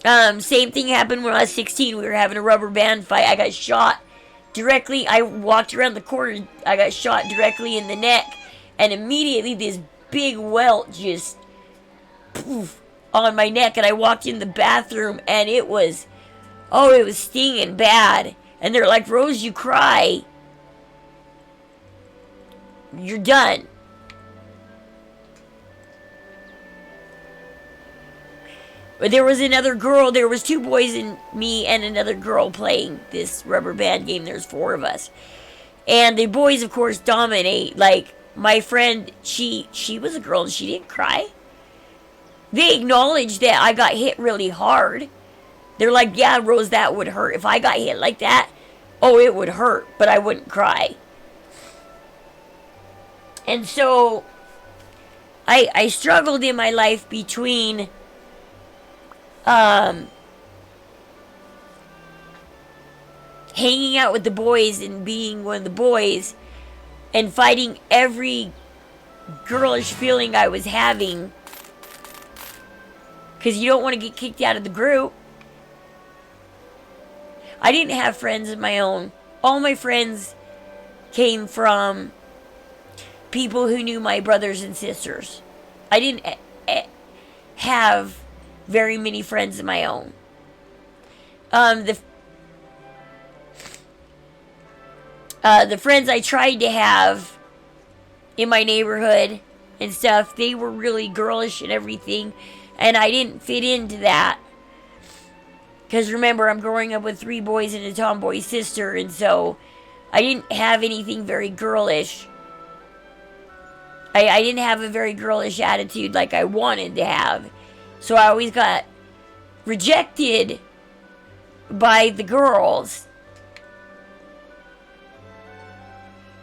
Same thing happened when I was 16. We were having a rubber band fight. I got shot directly. I walked around the corner. I got shot directly in the neck. And immediately this big welt just poof on my neck. And I walked in the bathroom and it was stinging bad. And they're like, Rose, you cry, you're done. But there was another girl, there was two boys and me and another girl playing this rubber band game. There's 4 of us. And the boys, of course, dominate. Like, my friend, she was a girl and she didn't cry. They acknowledged that I got hit really hard. They're like, yeah, Rose, that would hurt. If I got hit like that, oh, it would hurt, but I wouldn't cry. And so, I struggled in my life between hanging out with the boys and being one of the boys and fighting every girlish feeling I was having, because you don't want to get kicked out of the group. I didn't have friends of my own. All my friends came from people who knew my brothers and sisters. I didn't have very many friends of my own. The friends I tried to have in my neighborhood and stuff, they were really girlish and everything, and I didn't fit into that. Because remember, I'm growing up with 3 boys and a tomboy sister, and so I didn't have anything very girlish. I didn't have a very girlish attitude like I wanted to have. So I always got rejected by the girls.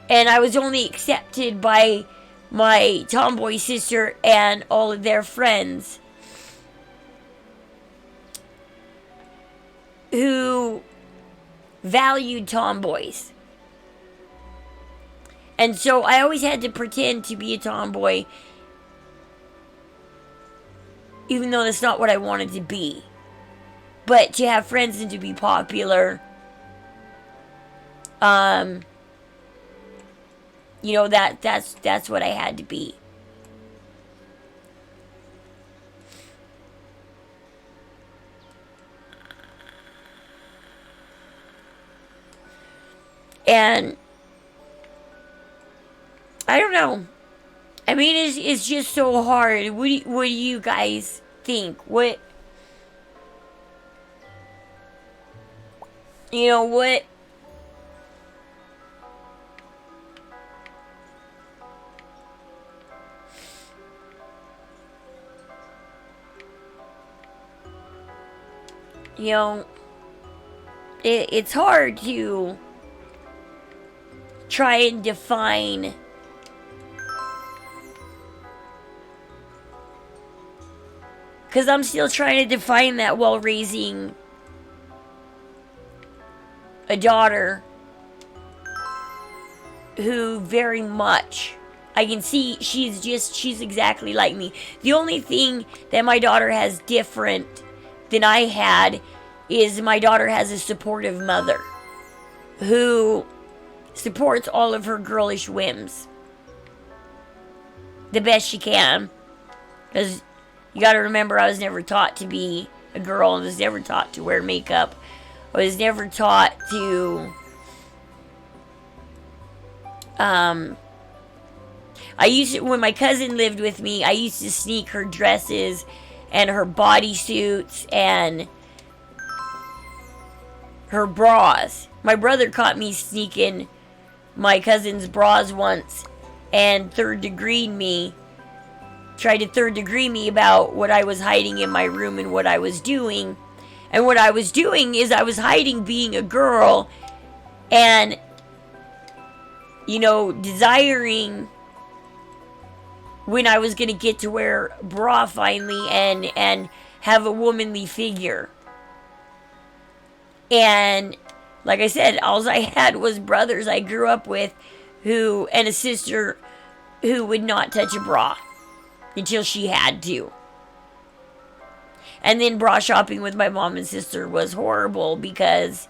And I was only accepted by my tomboy sister and all of their friends who valued tomboys. And so I always had to pretend to be a tomboy, even though that's not what I wanted to be. But to have friends and to be popular, you know, that's what I had to be. And I don't know. I mean, it's just so hard. What do you guys think? What, you know, what? You know, it's hard to try and define because I'm still trying to define that while raising a daughter who very much I can see she's exactly like me. The only thing that my daughter has different than I had is my daughter has a supportive mother who supports all of her girlish whims the best she can. Because you got to remember, I was never taught to be a girl. I was never taught to wear makeup. I was never taught to I used to, when my cousin lived with me, I used to sneak her dresses and her bodysuits and her bras. My brother caught me sneaking my cousin's bras once and tried to third degree me about what I was hiding in my room and what I was doing. And what I was doing is I was hiding being a girl and, you know, desiring when I was going to get to wear a bra finally and have a womanly figure. And like I said, all I had was brothers I grew up with and a sister who would not touch a bra until she had to. And then bra shopping with my mom and sister was horrible because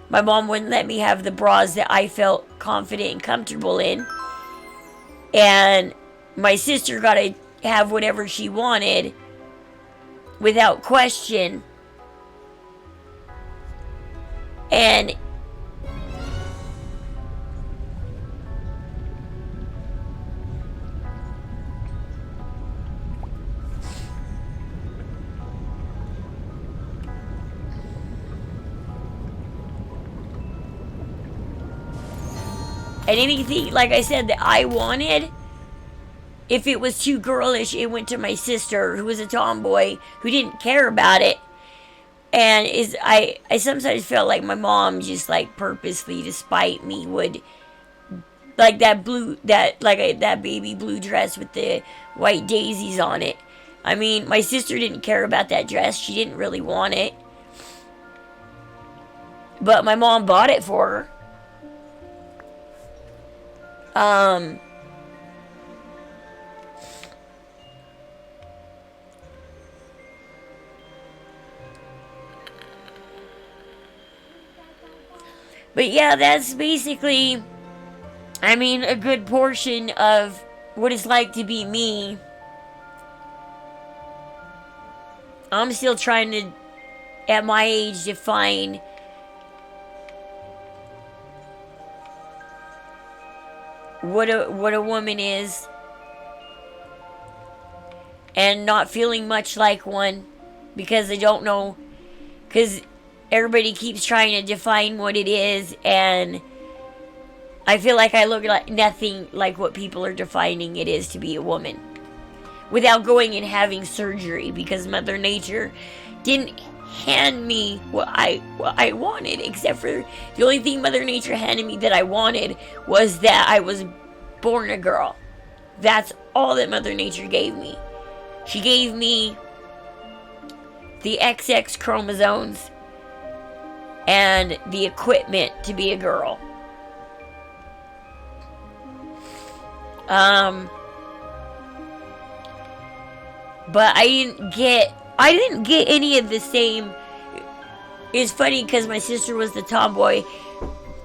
my mom wouldn't let me have the bras that I felt confident and comfortable in. And my sister got to have whatever she wanted without question. And anything, like I said, that I wanted, if it was too girlish, it went to my sister, who was a tomboy, who didn't care about it. And I sometimes felt like my mom just like purposely to spite me would, like that baby blue dress with the white daisies on it. I mean, my sister didn't care about that dress. She didn't really want it. But my mom bought it for her. But yeah, that's basically, I mean, a good portion of what it's like to be me. I'm still trying to, at my age, define what a woman is. And not feeling much like one. Because I don't know. Because everybody keeps trying to define what it is, and I feel like I look like nothing like what people are defining it is to be a woman. Without going and having surgery, because Mother Nature didn't hand me what I wanted, except for the only thing Mother Nature handed me that I wanted was that I was born a girl. That's all that Mother Nature gave me. She gave me the XX chromosomes and the equipment to be a girl. But I didn't get any of the same. It's funny because my sister was the tomboy,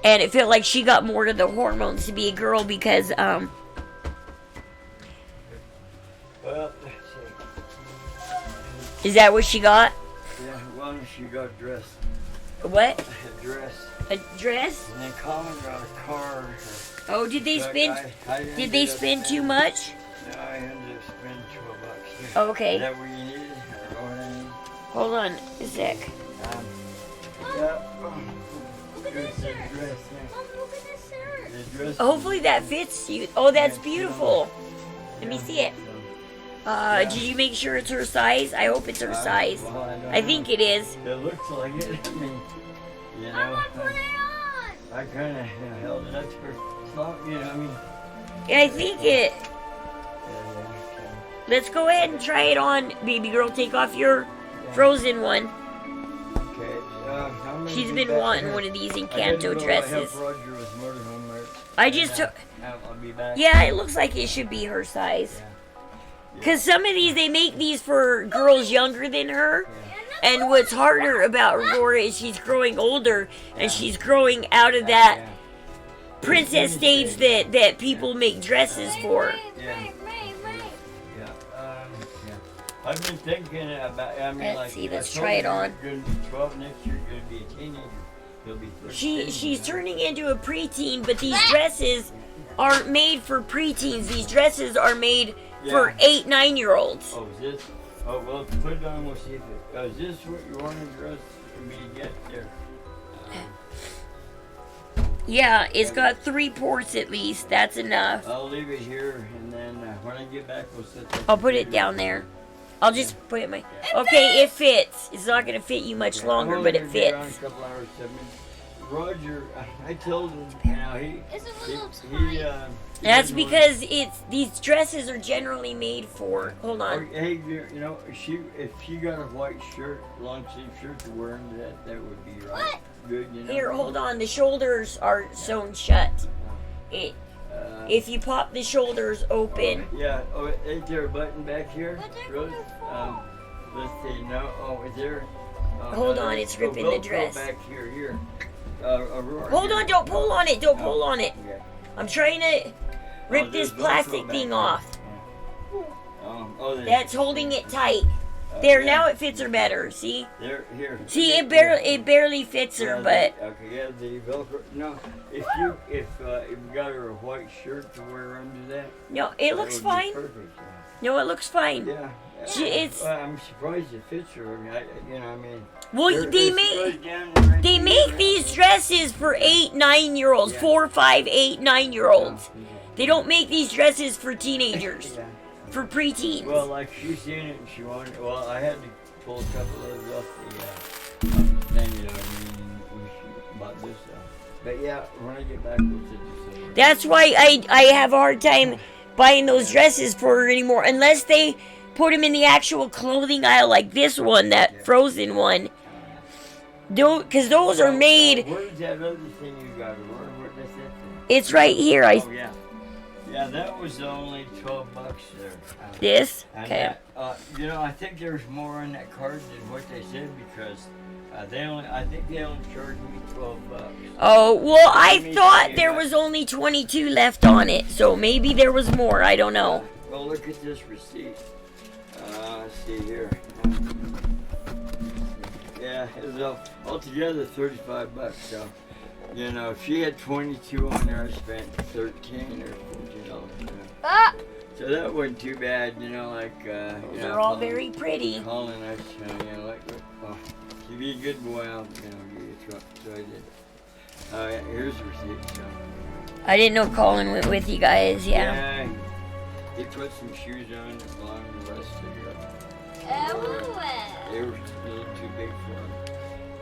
and it felt like she got more of the hormones to be a girl because Well, let's see. Is that what she got? Yeah, well, she got dressed. What? A dress. A dress? And then Colin got a car. Oh, did they But spend? I Did they ended up spend too spending- much? No, I ended up spending $12. Okay. Is that what you needed? Or what I need? Hold on a sec. Yeah. Look at Here's this the shirt. dress. Mom, look at this shirt. The dress. Hopefully that fits you. Oh, that's beautiful. Let me see it. Did you make sure it's her size? I hope it's her size. Well, I think it is. It looks like it. I mean, you I know, want to put it on. I kind of held it up for long, you know, I mean. I think it. Yeah, Let's go ahead and try it on, baby girl. Take off your frozen one. okay. How many She's be been back wanting here? one of these I Encanto didn't know I dresses. helped Roger with motorhome merch. I just took. I'll be back. Yeah, it looks like it should be her size. Yeah. Cause some of these they make these for girls younger than her. Yeah. And what's harder about Aurora is she's growing older and she's growing out of that Yeah. princess stage that people make dresses for. Yeah. Yeah. Yeah. I've been thinking about. I mean, Let's like. see, I let's told try it her on. You're gonna be 12 next year. You're gonna be a teenager. You'll be 13. She's you know? turning into a preteen, but these dresses aren't made for preteens. These dresses are made for Yeah. 8-9-year-olds. Oh, is this? Oh, well, put it on. We'll see if it. Is this what you wanted dress for me to get there? Yeah, it's got 3 ports at least. That's enough. I'll leave it here, and then when I get back, we'll set that. I'll put it down there. I'll just put it in my. Okay, it fits. It's not gonna fit you much longer, but it fits. A couple hours, 7 minutes. Roger, I told him. Now It's a little he That's doesn't because these dresses are generally made for. Hold want- on. Hey, you know, if she got a white shirt, long sleeve shirt to wear into that would be right. What? Good, you know. Here, hold on. The shoulders are sewn shut. It. If you pop the shoulders open. Yeah. Oh, is there a button back here? But they're Rose? gonna Let's see. No. Oh, is there? Hold on, it's ripping the Velcro dress. back here. Aurora, Hold here. on, don't pull on it. Don't pull on it. Okay. I'm trying to rip Oh, this there's Velcro plastic back thing there. off. There's- That's holding it tight. There, yeah. now it fits her better. See? There, here. See, it barely fits her, Yeah, but okay, yeah, the Velcro. No, if you got her a white shirt to wear under that, no, it that looks would be fine. Perfect. No, it looks fine. Yeah. It's- I'm surprised it fits her. I mean, I mean. Well, they're- they they're make straight down right they here. make these dresses for 8-9-year-olds, Yeah. 4, 5, 8, 9-year-olds. Yeah. They don't make these dresses for teenagers, Yeah. for preteens. Well, like she seen it and she wanted. Well, I had to pull a couple of those off the thing, you know what I mean? When she bought this stuff. But yeah, when I get back, we'll sit this. That's why I have a hard time buying those dresses for her anymore, unless they put them in the actual clothing aisle like this one, that frozen one. Because those are made. Where's that other thing you got? Where's that thing? It's right here. Oh yeah, yeah. That was only $12 there. This. And Okay. that, you know, I think there's more on that card than what they said because I think they only charged me $12. Oh well, I Let me thought see there that. was only 22 left on it, so maybe there was more. I don't know. Well, look at this receipt. Let's see here. Yeah, it was altogether $35. So, you know, if she had 22 on there, I spent $13 or $14. Ah! So that wasn't too bad, you know, like, They're all very pretty. Calling us, you know, like, oh, you be a good boy, I'll, you know, give you a truck. So I did. Here's the receipt. So. I didn't know Colin went with you guys. Yeah. He put some shoes on that belong to Russ to They were a little too big for him.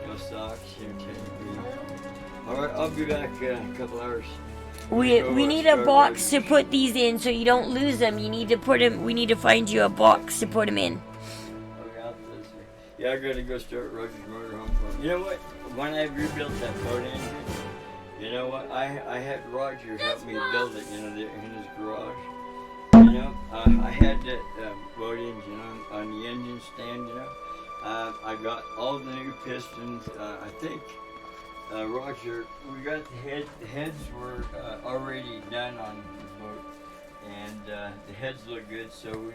No socks, Alright, I'll be back a couple hours. We need a box to put these in so you don't lose them. You need to put them. We need to find you a box to put them in. Okay, I'll do this. Yeah, I gotta go start Roger's motorhome for him. You know what? When I rebuilt that boat engine, you know what? I had Roger help me build it. In his garage. I had that boat engine on the engine stand. I got all the new pistons. I think. Roger, we got the heads were already done on the boat, and the heads look good, so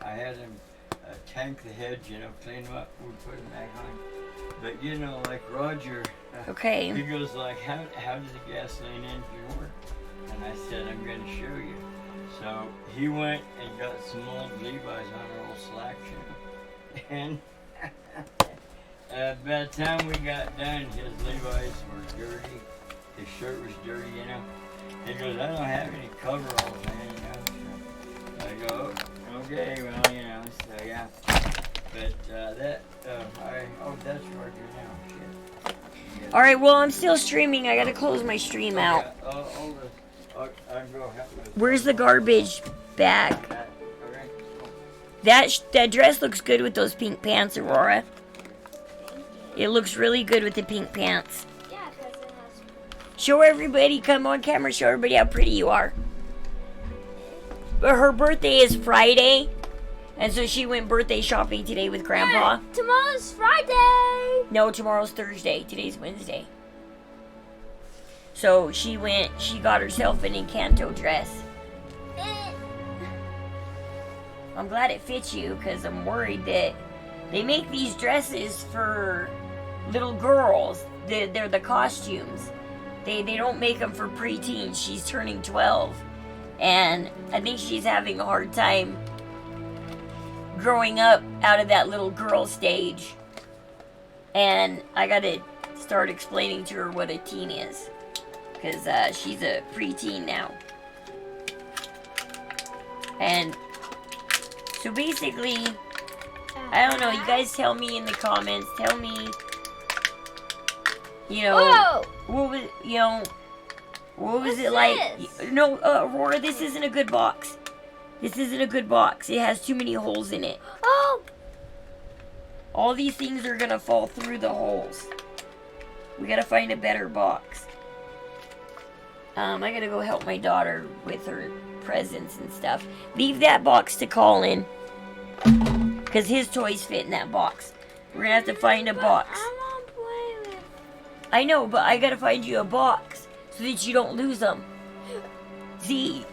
I had him tank the heads, clean them up, we put them back on. But like Roger, Okay. he goes like, how does a gasoline engine work? And I said, I'm going to show you. So he went and got some old Levi's on our old slacks, and by the time we got done, his Levi's were dirty. His shirt was dirty, He goes, I don't have any coveralls, man, So I go, okay, well, so yeah. But that's Roger now, shit. Yeah. All right. Well, I'm still streaming. I gotta close my stream out. I'll go help with. Where's the garbage bag? Okay. That dress looks good with those pink pants, Aurora. It looks really good with the pink pants. Yeah, because it has... Show everybody, come on camera, show everybody how pretty you are. But her birthday is Friday, and so she went birthday shopping today with Grandpa. Hey, tomorrow's Friday! No, tomorrow's Thursday. Today's Wednesday. So she got herself an Encanto dress. I'm glad it fits you, because I'm worried that they make these dresses for little girls. They're the costumes. They don't make them for preteens. She's turning 12. And I think she's having a hard time growing up out of that little girl stage. And I gotta start explaining to her what a teen is. Because she's a preteen now. And so basically, I don't know, you guys tell me in the comments, tell me, Whoa! what was it What's like? this? No, Aurora, this isn't a good box. This isn't a good box. It has too many holes in it. Oh! All these things are gonna fall through the holes. We gotta find a better box. I gotta go help my daughter with her presents and stuff. Leave that box to Colin, because his toys fit in that box. We're gonna have to find a box. I want to play with... I know, but I gotta find you a box so that you don't lose them. Z,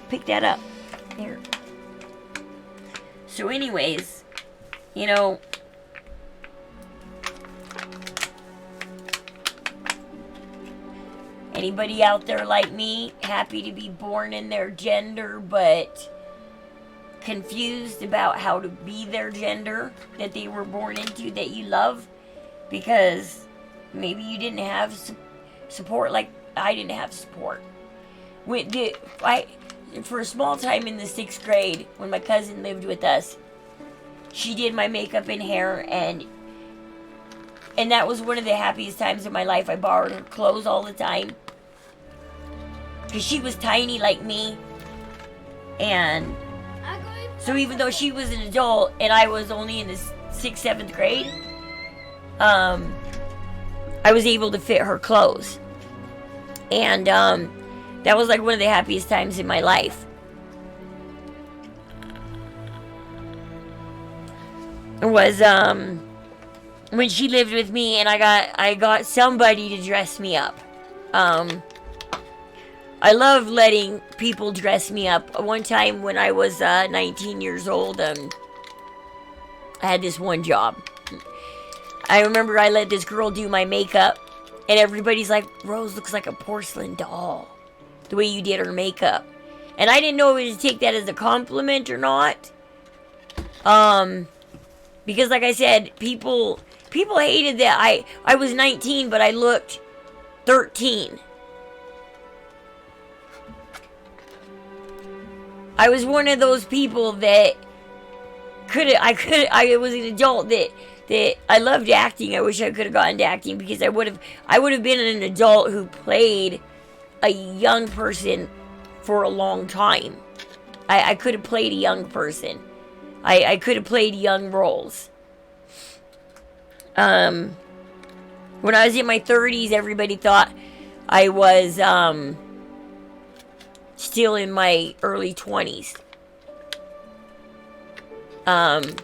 pick that up. There. So anyways, anybody out there like me, happy to be born in their gender, but confused about how to be their gender that they were born into, that you love, because maybe you didn't have support like I didn't have support. For a small time in the 6th grade, when my cousin lived with us, she did my makeup and hair, and that was one of the happiest times of my life. I borrowed her clothes all the time, because she was tiny like me, and so even though she was an adult and I was only in the 6th, 7th grade, I was able to fit her clothes. And that was like one of the happiest times in my life. It was when she lived with me, and I got somebody to dress me up. I love letting people dress me up. One time when I was 19 years old, I had this one job. I remember I let this girl do my makeup, and everybody's like, Rose looks like a porcelain doll, the way you did her makeup. And I didn't know whether to take that as a compliment or not. Because like I said, people hated that I was 19, but I looked 13. I was one of those people that I was an adult that I loved acting. I wish I could have gotten into acting because I would have been an adult who played a young person for a long time. I could have played a young person. I could have played young roles. When I was in my 30s, everybody thought I was still in my early 20s. I've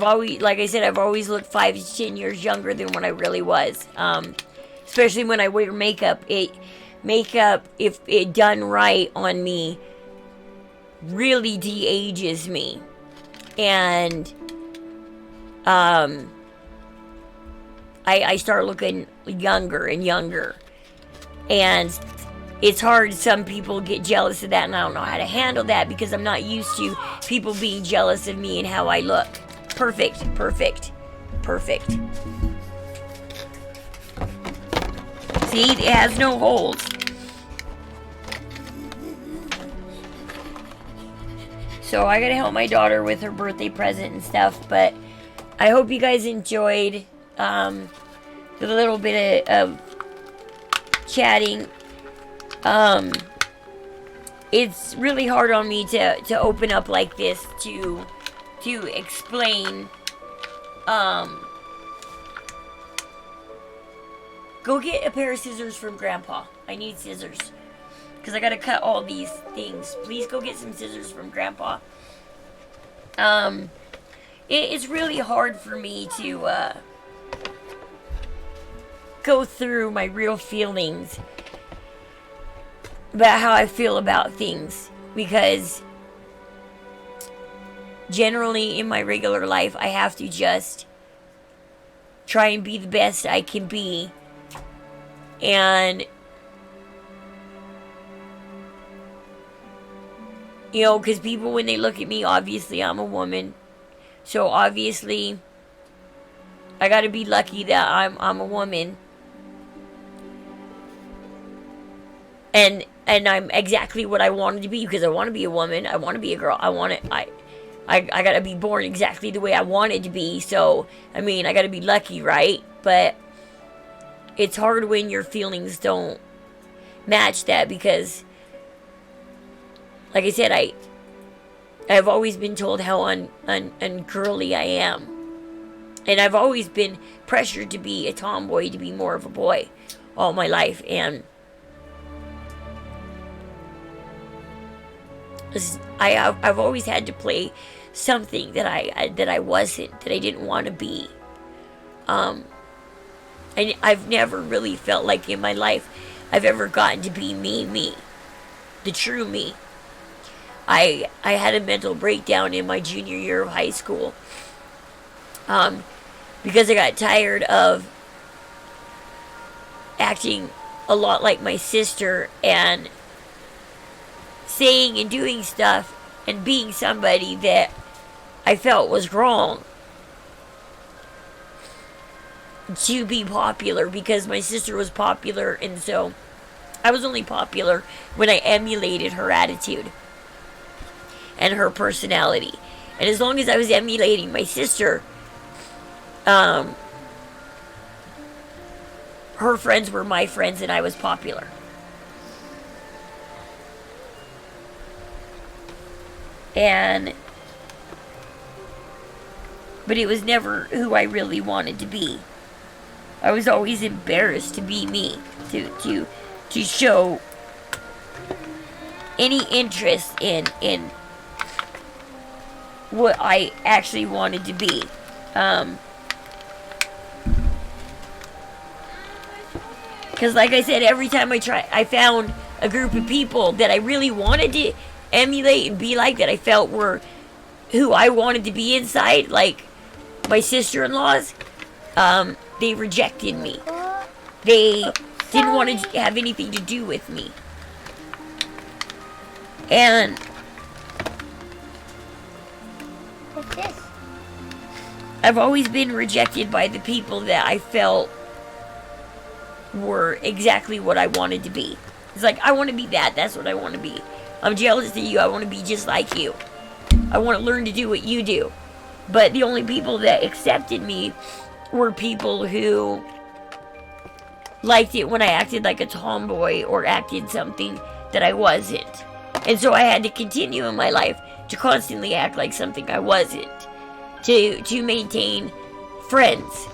always, like I said, I've always looked 5 to 10 years younger than what I really was. Especially when I wear makeup. Makeup, if it done right on me, really de-ages me. And I start looking younger and younger. And it's hard. Some people get jealous of that, and I don't know how to handle that because I'm not used to people being jealous of me and how I look. Perfect, perfect, perfect. See, it has no holes. So I gotta help my daughter with her birthday present and stuff, but I hope you guys enjoyed the little bit of chatting. It's really hard on me to open up like this to explain. Go get a pair of scissors from Grandpa. I need scissors. Because I gotta cut all these things. Please go get some scissors from Grandpa. It's really hard for me to go through my real feelings about how I feel about things. Because generally in my regular life, I have to just try and be the best I can be. And, you know, because people, when they look at me, obviously I'm a woman. So obviously, I gotta be lucky that I'm a woman. And I'm exactly what I wanted to be, because I want to be a woman. I want to be a girl. I gotta be born exactly the way I wanted to be. So, I mean, I gotta be lucky, right? But it's hard when your feelings don't match that, because, like I said, I've always been told how ungirly I am. And I've always been pressured to be a tomboy, to be more of a boy all my life. And I've always had to play something that I wasn't, that I didn't want to be. And I've never really felt like in my life I've ever gotten to be me, the true me. I had a mental breakdown in my junior year of high school, because I got tired of acting a lot like my sister and saying and doing stuff and being somebody that I felt was wrong to be popular, because my sister was popular, and so I was only popular when I emulated her attitude and her personality. And as long as I was emulating my sister, her friends were my friends and I was popular. But it was never who I really wanted to be. I was always embarrassed to be me, to show any interest in what I actually wanted to be. Because like I said, every time I found a group of people that I really wanted to emulate and be like, that I felt were who I wanted to be inside, like my sister-in-laws, they rejected me. They didn't want to have anything to do with me. And what's this? I've always been rejected by the people that I felt were exactly what I wanted to be. It's like, I want to be that. That's what I want to be. I'm jealous of you. I want to be just like you. I want to learn to do what you do. But the only people that accepted me were people who liked it when I acted like a tomboy or acted something that I wasn't. And so I had to continue in my life to constantly act like something I wasn't. To maintain friends.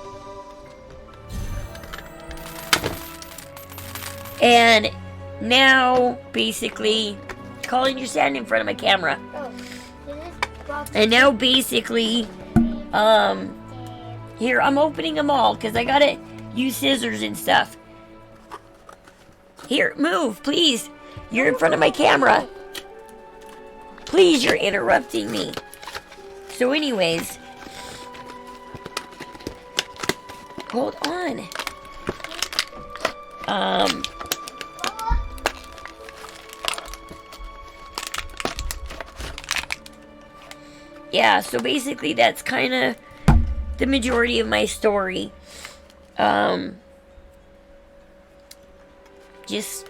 And now, basically, Colin, you're standing in front of my camera. And now, basically, here, I'm opening them all, because I gotta use scissors and stuff. Here, move, please. You're in front of my camera. Please, you're interrupting me. So anyways, hold on. Yeah, so basically that's kind of the majority of my story. Just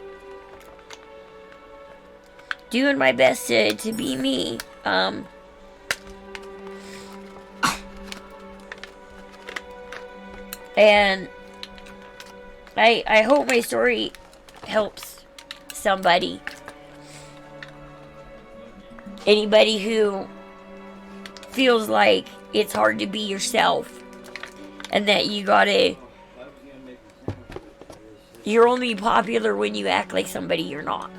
doing my best to be me. And I hope my story helps somebody. Anybody who feels like it's hard to be yourself and that you're only popular when you act like somebody you're not.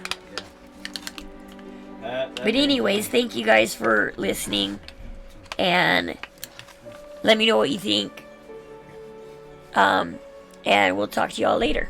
But anyways, thank you guys for listening, and let me know what you think. And we'll talk to y'all later.